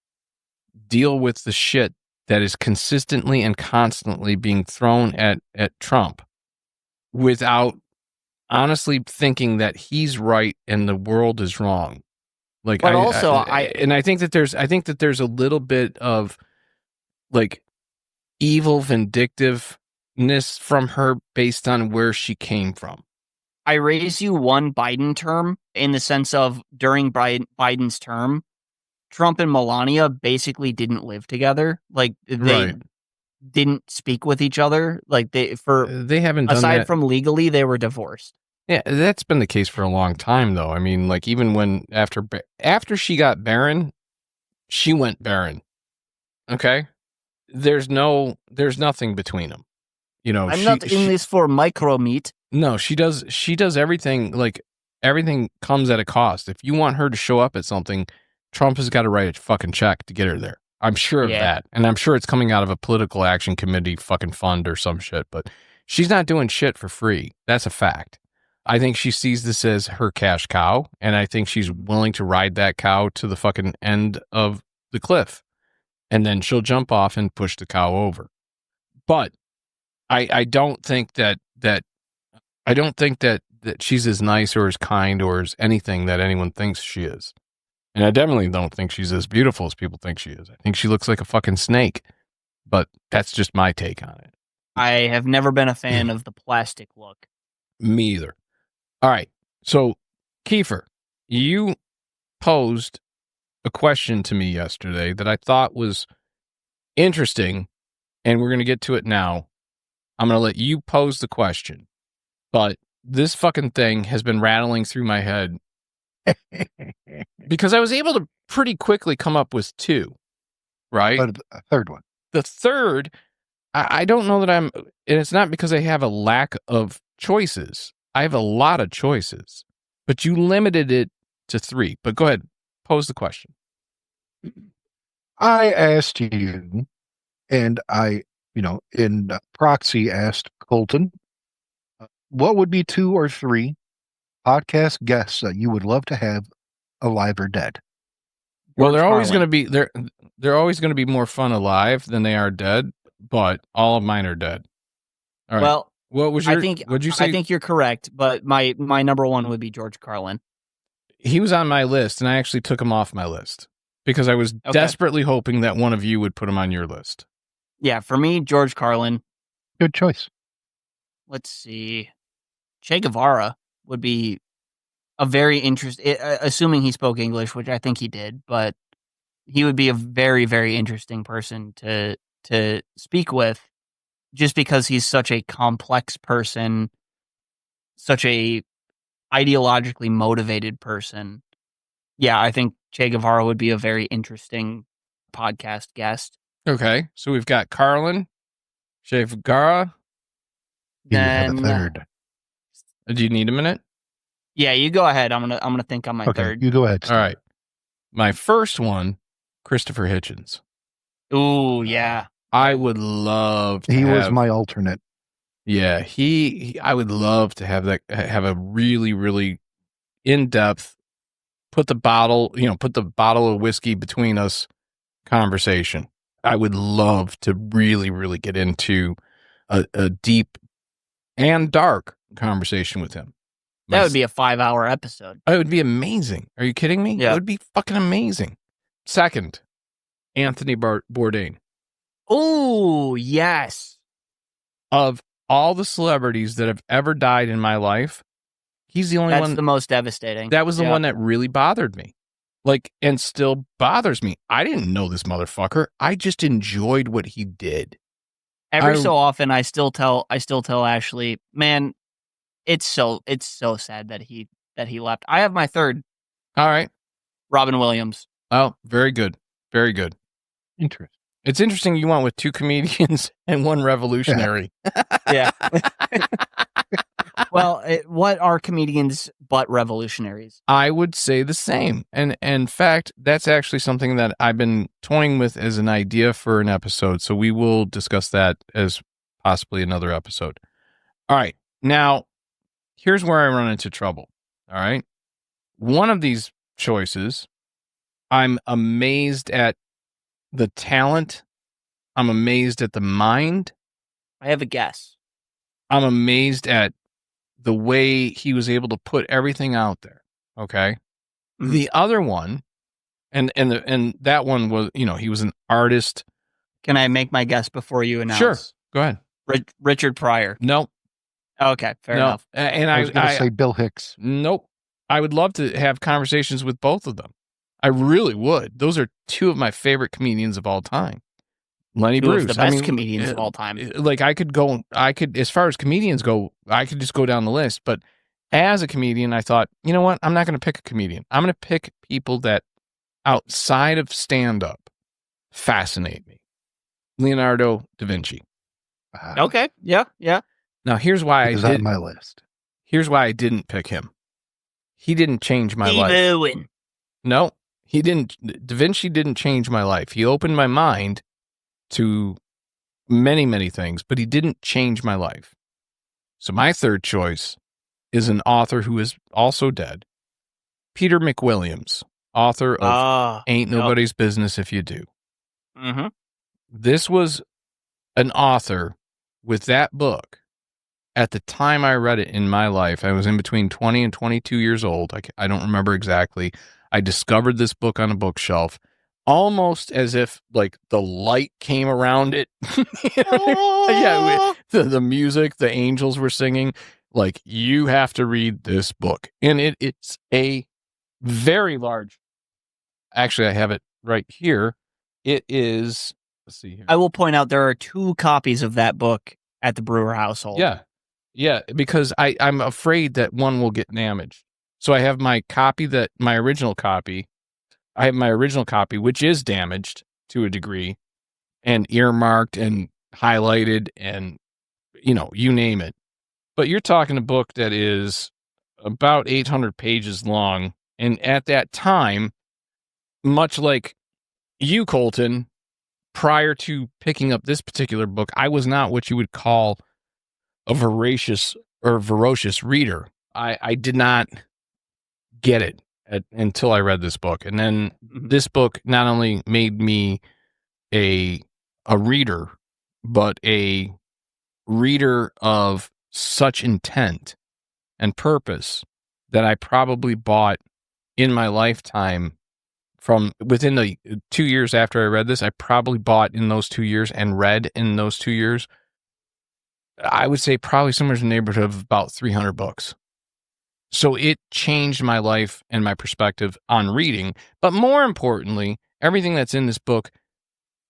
deal with the shit that is consistently and constantly being thrown at Trump without honestly thinking that he's right and the world is wrong. Like, but I think that there's a little bit of like evil vindictiveness from her based on where she came from. I raise you one Biden term in the sense of during Biden's term, Trump and Melania basically didn't live together. Like they didn't speak with each other. Like they haven't done aside from legally, they were divorced. Yeah, that's been the case for a long time, though. I mean, like even when after she got barren, she went barren. Okay, there's nothing between them. I'm not in this for micro meat. No, she does everything. Like everything comes at a cost. If you want her to show up at something, Trump has got to write a fucking check to get her there. I'm sure of that, and I'm sure it's coming out of a political action committee fucking fund or some shit. But she's not doing shit for free. That's a fact. I think she sees this as her cash cow, and I think she's willing to ride that cow to the fucking end of the cliff, and then she'll jump off and push the cow over. But I don't think that she's as nice or as kind or as anything that anyone thinks she is. And I definitely don't think she's as beautiful as people think she is. I think she looks like a fucking snake, but that's just my take on it. I have never been a fan of the plastic look. Me either. All right. So, Kiefer, you posed a question to me yesterday that I thought was interesting, and we're going to get to it now. I'm going to let you pose the question, but this fucking thing has been rattling through my head because I was able to pretty quickly come up with two, right? But a third one. The third, I don't know that and it's not because I have a lack of choices. I have a lot of choices, but you limited it to three. But go ahead, pose the question. I asked you, and I, in proxy asked Colton, what would be 2 or 3 podcast guests that you would love to have alive or dead? Well, they're always going to be they're always going to be more fun alive than they are dead, but all of mine are dead. All right. Well, what was your? What'd you say? I think you're correct, but my number one would be George Carlin. He was on my list, and I actually took him off my list because I was desperately hoping that one of you would put him on your list. Yeah, for me, George Carlin. Good choice. Let's see. Che Guevara would be a very interesting, assuming he spoke English, which I think he did, but he would be a very, very interesting person to speak with just because he's such a complex person, such a ideologically motivated person, yeah, I think Che Guevara would be a very interesting podcast guest. Okay, so we've got Carlin, Che Guevara. You have a third. Do you need a minute? Yeah, you go ahead. I'm gonna think on my third. You go ahead, Steve. All right. My first one, Christopher Hitchens. Ooh, yeah. I would love to He was my alternate. Yeah, I would love to have a really, really in-depth, put the bottle of whiskey between us conversation. I would love to really, really get into a deep and dark conversation with him. That would be a 5-hour episode. It would be amazing. Are you kidding me? Yeah. It would be fucking amazing. Second, Anthony Bourdain. Oh, yes. Of all the celebrities that have ever died in my life, he's the only one. That's the most devastating. That was the one that really bothered me. And still bothers me. I didn't know this motherfucker. I just enjoyed what he did. Every so often, I still tell Ashley, man, it's so sad that he left. I have my third. All right. Robin Williams. Oh, very good. Very good. Interesting. It's interesting you went with 2 comedians and 1 revolutionary. Yeah. Well, what are comedians but revolutionaries? I would say the same. And in fact, that's actually something that I've been toying with as an idea for an episode. So we will discuss that as possibly another episode. All right. Now, here's where I run into trouble. All right. One of these choices, I'm amazed at the talent. I'm amazed at the mind. I have a guess. I'm amazed at the way he was able to put everything out there. Okay. Mm-hmm. The other one, and that one was, he was an artist. Can I make my guess before you announce? Sure. Go ahead. Richard Pryor. Nope. Okay. Fair enough. And I was going to say Bill Hicks. Nope. I would love to have conversations with both of them. I really would. Those are 2 of my favorite comedians of all time. Lenny Bruce, the best comedians of all time. As far as comedians go, I could just go down the list. But as a comedian, I thought, you know what? I'm not going to pick a comedian. I'm going to pick people that outside of stand-up fascinate me. Leonardo da Vinci. Okay. Yeah. Now, here's why I on my list. Here's why I didn't pick him. He didn't change my life. Owen. No, he didn't. Da Vinci didn't change my life. He opened my mind to many, many things, but he didn't change my life. So my third choice is an author who is also dead, Peter McWilliams, author of Ain't Nobody's Business If You Do. Mm-hmm. This was an author with that book. At the time I read it in my life, I was in between 20 and 22 years old. I don't remember exactly. I discovered this book on a bookshelf, almost as if the light came around it. Yeah, the music, the angels were singing. You have to read this book, and it's a very large. Actually, I have it right here. It is. Let's see here. I will point out there are 2 copies of that book at the Brewer household. Yeah, because I'm afraid that one will get damaged. So I have my original copy. I have my original copy, which is damaged to a degree and earmarked and highlighted and, you name it. But you're talking a book that is about 800 pages long. And at that time, much like you, Colton, prior to picking up this particular book, I was not what you would call a voracious reader. I did not get it until I read this book. And then this book not only made me a reader, but a reader of such intent and purpose that I probably bought in my lifetime. From within the 2 years after I read this, I probably bought in those 2 years and read in those 2 years. I would say probably somewhere in the neighborhood of about 300 books. So it changed my life and my perspective on reading. But more importantly, everything that's in this book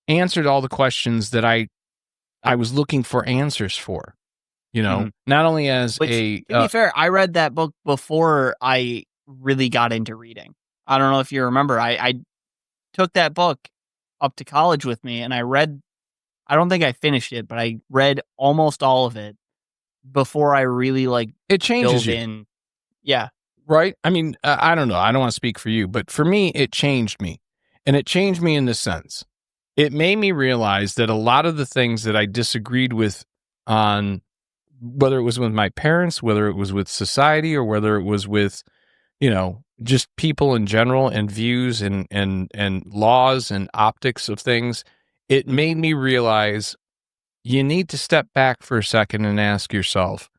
answered all the questions that I was looking for answers for. You know, not only as Which, to be fair, I read that book before I really got into reading. I don't know if you remember. I took that book up to college with me, and I don't think I finished it, but I read almost all of it before I really it changes you. in. Yeah. Right? I mean, I don't know. I don't want to speak for you, but for me, it changed me. And it changed me in this sense. It made me realize that a lot of the things that I disagreed with on, whether it was with my parents, whether it was with society, or whether it was with, just people in general and views and laws and optics of things, it made me realize you need to step back for a second and ask yourself,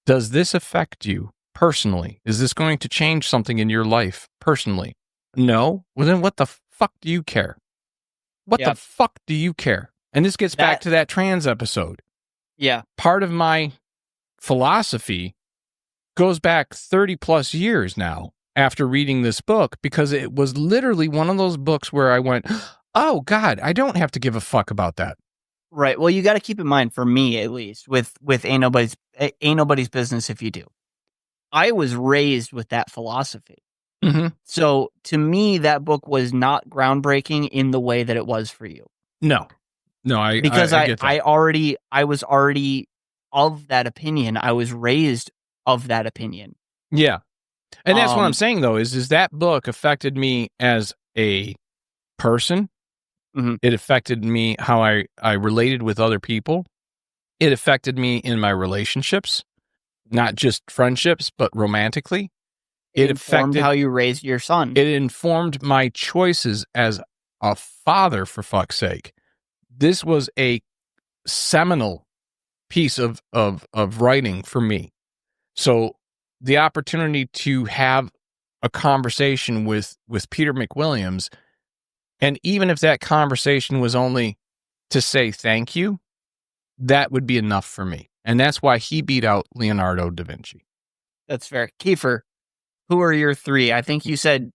does this affect you personally? Is this going to change something in your life personally? No? Well, then what the fuck do you care? What the fuck do you care? And this gets back to that trans episode. Yeah. Part of my philosophy goes back 30 plus years now after reading this book, because it was literally one of those books where I went, oh God, I don't have to give a fuck about that. Right. Well, you got to keep in mind, for me at least, with ain't nobody's business if you do. I was raised with that philosophy. Mm-hmm. So to me, that book was not groundbreaking in the way that it was for you. No, I get that. I was already of that opinion. I was raised of that opinion. Yeah. And that's what I'm saying, though, is that book affected me as a person. Mm-hmm. It affected me how I related with other people. It affected me in my relationships, not just friendships, but romantically. It informed how you raised your son. It informed my choices as a father, for fuck's sake. This was a seminal piece of writing for me. So the opportunity to have a conversation with Peter McWilliams, and even if that conversation was only to say thank you, that would be enough for me. And that's why he beat out Leonardo da Vinci. That's fair. Kiefer, who are your three? I think you said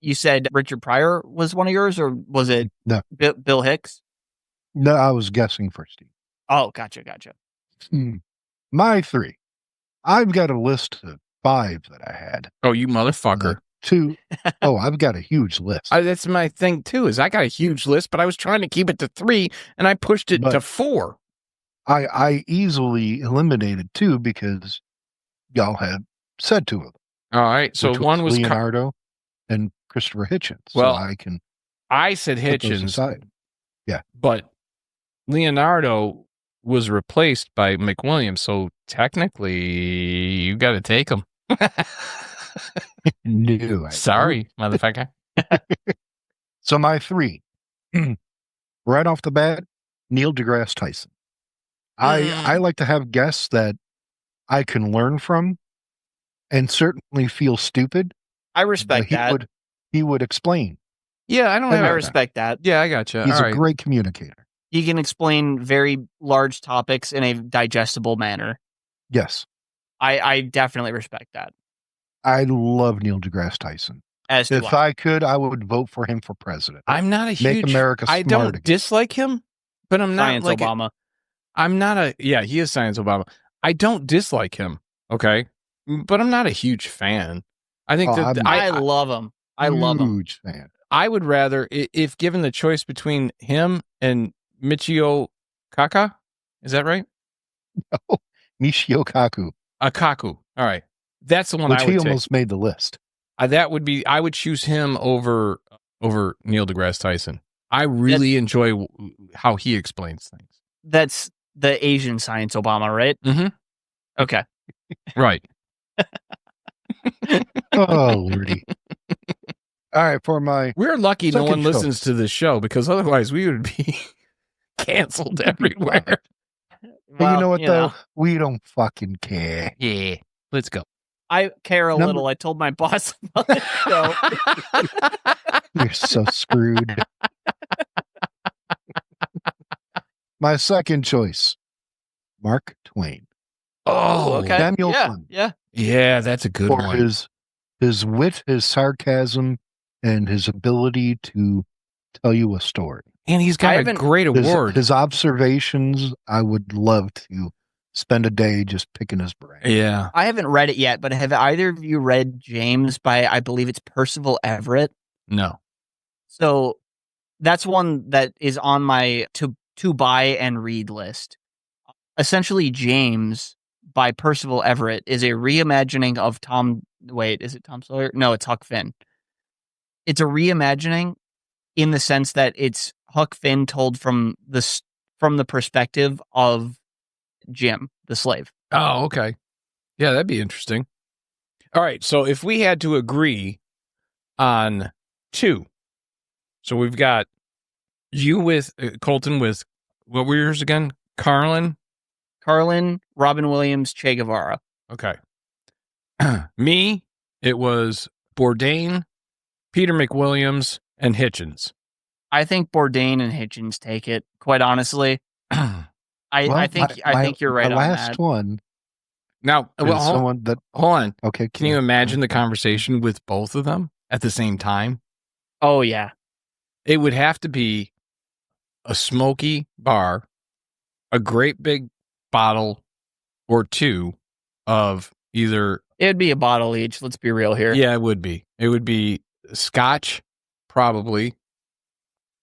Richard Pryor was one of yours, or was it Bill Hicks? No, I was guessing for Steve. Oh, gotcha. My three. I've got a list of 5 that I had. Oh, you motherfucker. 2. Oh, I've got a huge list. That's my thing, too, is I got a huge list, but I was trying to keep it to 3, and I pushed it to 4. I easily eliminated 2 because y'all had said 2 of them. All right, so one was Leonardo and Christopher Hitchens. Well, so I said Hitchens, yeah, but Leonardo was replaced by McWilliams, so technically you got to take him. No, sorry, motherfucker. So my 3, right off the bat, Neil deGrasse Tyson. I like to have guests that I can learn from, and certainly feel stupid. I respect that. He would explain. Yeah, I respect that. Yeah, I got you. He's a great communicator. He can explain very large topics in a digestible manner. Yes. I definitely respect that. I love Neil deGrasse Tyson. If I could, I would vote for him for president. I'm not a huge... Make America smart I don't again. dislike him, but I'm not Science Obama. I'm not a... Yeah, he is Science Obama. I don't dislike him, okay? But I'm not a huge fan. I think I love him. I love him. Huge fan. I would rather, if given the choice between him and Michio Kaku, is that right? No, Michio Kaku. Kaku. All right. That's the one I would take. He almost made the list. I would choose him over Neil deGrasse Tyson. I really enjoy how he explains things. That's the Asian Science Obama, right? Mm-hmm. Okay. Right. Oh, Lordy. All right, we're lucky no one listens to this show, because otherwise we would be canceled everywhere. Well, you know what, though? We don't fucking care. Yeah. Let's go. I care a little. I told my boss about the show. You're so screwed. My second choice, Mark Twain. Oh, okay. Samuel Clemens. Yeah, that's a good one. For his wit, his sarcasm, and his ability to tell you a story. And he's got a great award. His observations, I would love to spend a day just picking his brain. Yeah. I haven't read it yet, but have either of you read James by, I believe it's Percival Everett? No. So that's one that is on my to buy and read list. Essentially, James by Percival Everett is a reimagining of is it Tom Sawyer? No, it's Huck Finn. It's a reimagining in the sense that it's Huck Finn told from the perspective of Jim, the slave. Oh, okay. Yeah, that'd be interesting. All right, so if we had to agree on 2, so we've got you with Colton with, what were yours again? Carlin, Robin Williams, Che Guevara. Okay. Me, it was Bourdain, Peter McWilliams, and Hitchens. I think Bourdain and Hitchens take it, quite honestly. I think you're right on that. The last one. Now, someone that. Hold on. Okay. Can you imagine the conversation with both of them at the same time? Oh, yeah. It would have to be a smoky bar, a great big bottle or 2 of either. It'd be a bottle each. Let's be real here. Yeah, it would be. It would be Scotch, probably.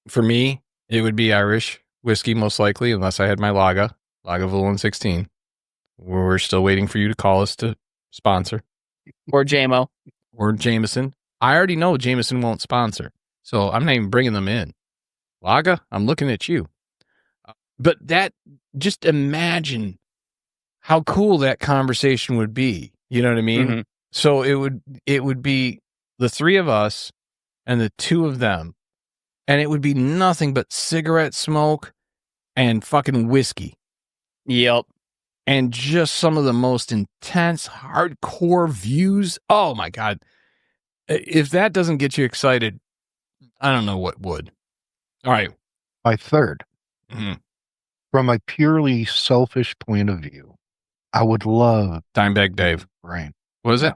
For me, it would be Irish whiskey, most likely, unless I had my Lagavulin 16. We're still waiting for you to call us to sponsor. Or JMO. Or Jameson. I already know Jameson won't sponsor, so I'm not even bringing them in. Laga, I'm looking at you. But just imagine how cool that conversation would be. You know what I mean? Mm-hmm. So it would be the 3 of us and the 2 of them. And it would be nothing but cigarette smoke and fucking whiskey. Yep. And just some of the most intense, hardcore views. Oh, my God. If that doesn't get you excited, I don't know what would. All right. My third. Mm-hmm. From a purely selfish point of view, I would love Dimebag Dave. Brain. What is it?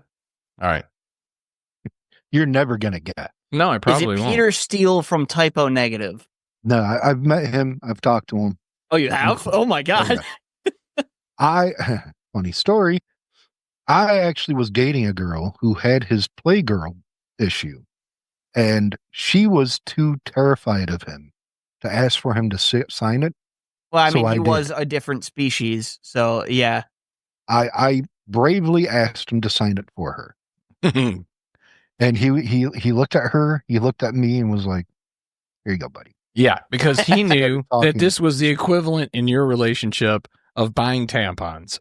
All right. You're never going to get. No, I probably won't. Is it won't. Peter Steele from Typo Negative? No, I've met him. I've talked to him. Oh, you have? Oh, my God. Funny story. I actually was dating a girl who had his Playgirl issue, and she was too terrified of him to ask for him to sign it. Well, I mean, he was a different species, so yeah. I bravely asked him to sign it for her. And he looked at her, he looked at me and was like, "Here you go, buddy." Yeah, because he knew that this was the equivalent in your relationship of buying tampons.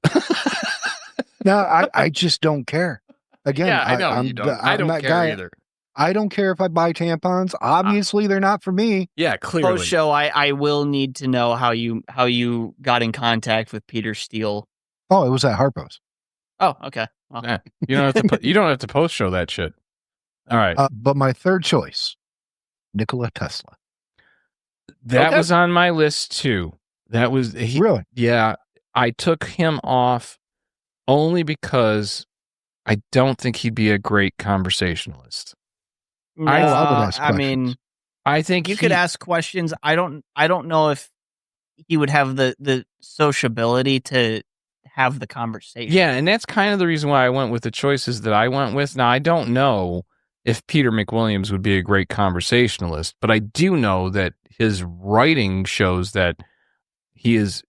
No, I just don't care. Again, yeah, I know you don't. I don't care either. I don't care if I buy tampons. Obviously, they're not for me. Yeah, clearly. Post show, I will need to know how you got in contact with Peter Steele. Oh, it was at Harpo's. Oh, okay. Well. Yeah, you don't have to post show that shit. All right. But my third choice, Nikola Tesla. That was on my list too. That was really? Yeah, I took him off only because I don't think he'd be a great conversationalist. No, I mean, I think you could ask questions. I don't know if he would have the sociability to have the conversation. Yeah, and that's kind of the reason why I went with the choices that I went with. Now, I don't know if Peter McWilliams would be a great conversationalist, but I do know that his writing shows that he is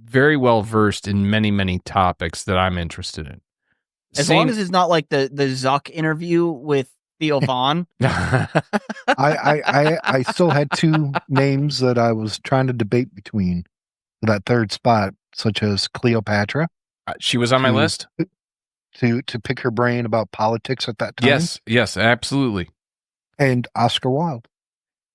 very well versed in many, many topics that I'm interested in. As long as it's not like the Zuck interview with Theo Vaughn. I still had 2 names that I was trying to debate between for that third spot, such as Cleopatra. She was on my list. To pick her brain about politics at that time. Yes, absolutely. And Oscar Wilde.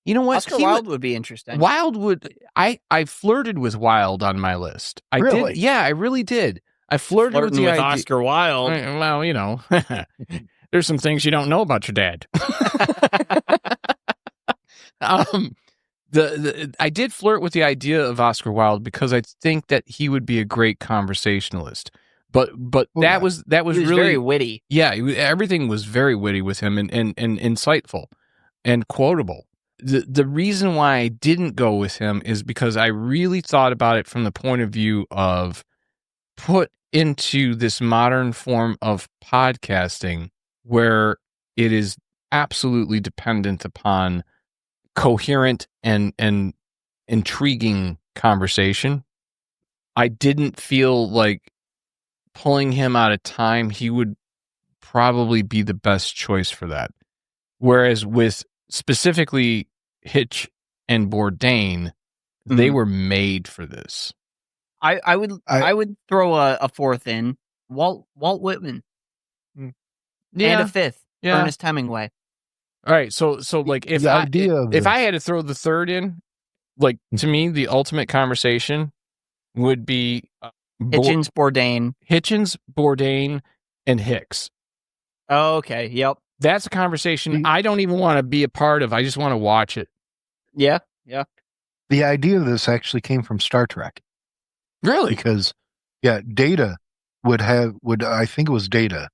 You know what? Oscar Wilde would be interesting. Wilde would. I flirted with Wilde on my list. I really? did. Yeah, I really did. I flirted with the idea. Oscar Wilde. Well, you know, there's some things you don't know about your dad. I did flirt with the idea of Oscar Wilde because I think that he would be a great conversationalist. But that was really very witty. Yeah, everything was very witty with him and insightful and quotable. the reason why I didn't go with him is because I really thought about it from the point of view of put into this modern form of podcasting where it is absolutely dependent upon coherent and intriguing conversation. I didn't feel like pulling him out of time, he would probably be the best choice for that. Whereas with specifically Hitch and Bourdain, they were made for this. I would throw a fourth in Walt Whitman, and a fifth Ernest Hemingway. All right, so like if I had to throw the third in, like to me the ultimate conversation would be Hitchens, Bourdain, and Hicks. Oh, okay. Yep. That's a conversation I don't even want to be a part of. I just want to watch it. Yeah. The idea of this actually came from Star Trek. Really? Because, Data I think it was Data,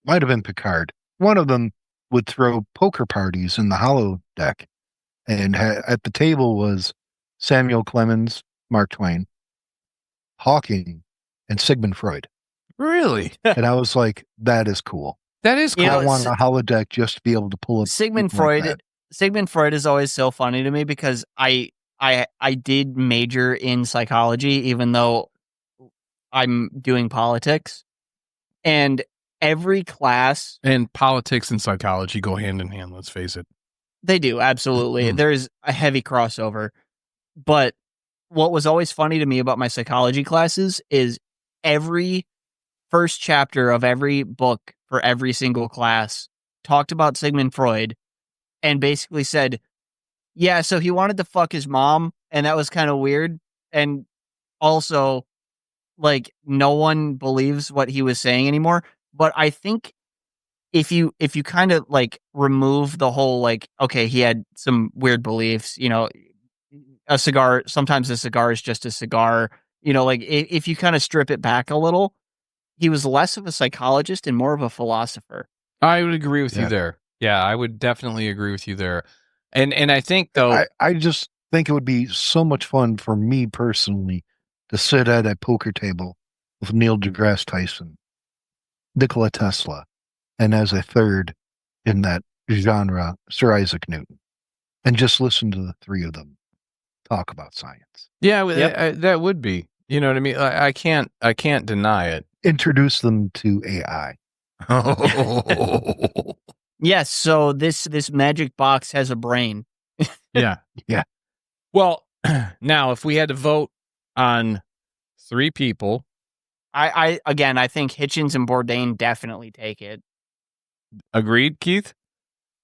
might have been Picard. One of them would throw poker parties in the holodeck. And at the table was Samuel Clemens, Mark Twain, Hawking, and Sigmund Freud. Really? And I was like, that is cool. That is cool. I want a holodeck just to be able to pull it. Sigmund Freud is always so funny to me because I did major in psychology, even though I'm doing politics. And every class... And politics and psychology go hand in hand, let's face it. They do, absolutely. There's a heavy crossover. But what was always funny to me about my psychology classes is every first chapter of every book for every single class talked about Sigmund Freud and basically said, yeah, so he wanted to fuck his mom, and that was kind of weird. And also, like, no one believes what he was saying anymore. But I think if you kind of like remove the whole, like, okay, he had some weird beliefs, a cigar, sometimes a cigar is just a cigar, like if you kind of strip it back a little, he was less of a psychologist and more of a philosopher. I would agree with you there. Yeah, I would definitely agree with you there. And I think, though... I just think it would be so much fun for me personally to sit at a poker table with Neil deGrasse Tyson, Nikola Tesla, and as a third in that genre, Sir Isaac Newton, and just listen to the three of them talk about science. Yeah, that would be. You know what I mean? I can't deny it. Introduce them to AI. Yes, so this magic box has a brain. Yeah. Well, now if we had to vote on three people, I think Hitchens and Bourdain definitely take it. Agreed, Keith?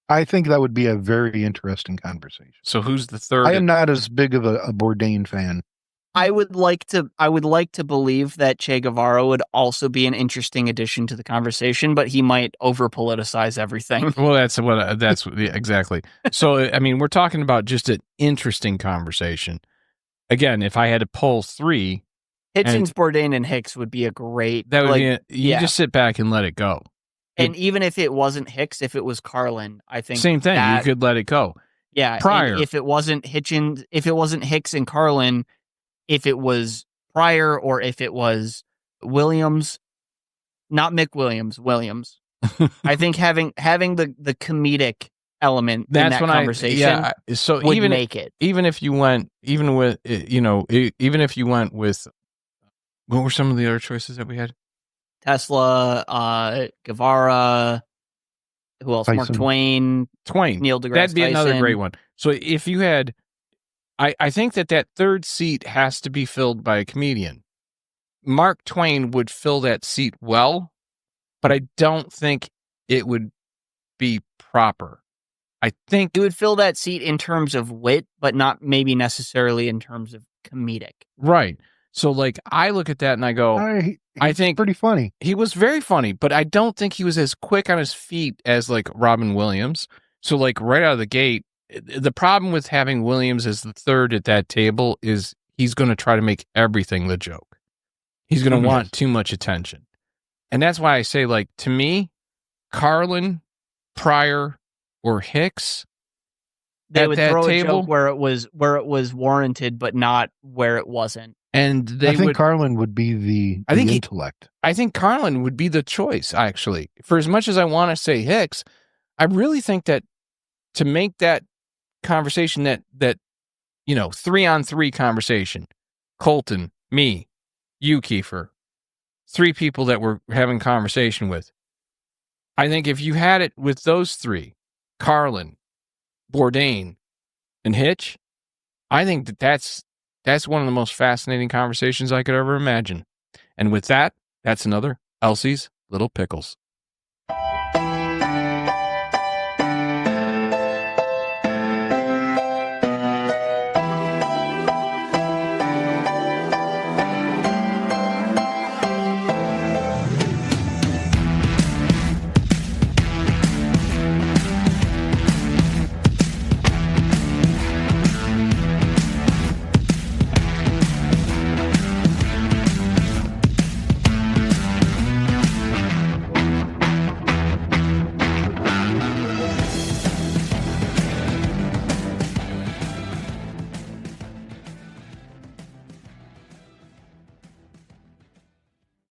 I think that would be a very interesting conversation. So who's the third? I am not as big of a Bourdain fan. I would like to believe that Che Guevara would also be an interesting addition to the conversation, but he might over politicize everything. Well, that's exactly. So, I mean, we're talking about just an interesting conversation. Again, if I had to pull three, Hitchens, Bourdain, and Hicks would be a great. That would be just sit back and let it go. And even if it wasn't Hicks, if it was Carlin, I think same thing. You could let it go. Yeah. Prior, if it wasn't Hitchens, if it wasn't Hicks and Carlin. If it was Pryor or if it was Williams, not Mick Williams. I think having the comedic element in that conversation would make it. Even if you went, even if you went with, what were some of the other choices that we had? Tesla, Guevara, who else? Tyson. Mark Twain, Neil deGrasse That'd be Tyson. Another great one. So if you had... I think that third seat has to be filled by a comedian. Mark Twain would fill that seat well, but I don't think it would be proper. I think it would fill that seat in terms of wit, but not maybe necessarily in terms of comedic. Right. So, like, I look at that and I go, I think pretty funny. He was very funny, but I don't think he was as quick on his feet as, like, Robin Williams. So, like, right out of the gate, the problem with having Williams as the third at that table is he's going to try to make everything the joke. He's going to want too much attention. And that's why I say, like, to me, Carlin, Pryor, or Hicks, They at would that throw table, a joke where it was warranted, but not where it wasn't. And I think Carlin would be the intellect. I think Carlin would be the choice, actually. For as much as I want to say Hicks, I really think that to make that conversation that 3-on-3 conversation, Colton, me, you, Kiefer, 3 people that we're having conversation with. I think if you had it with those 3, Carlin, Bourdain, and Hitch, I think that's one of the most fascinating conversations I could ever imagine. And with that, that's another Elsie's Little Pickles.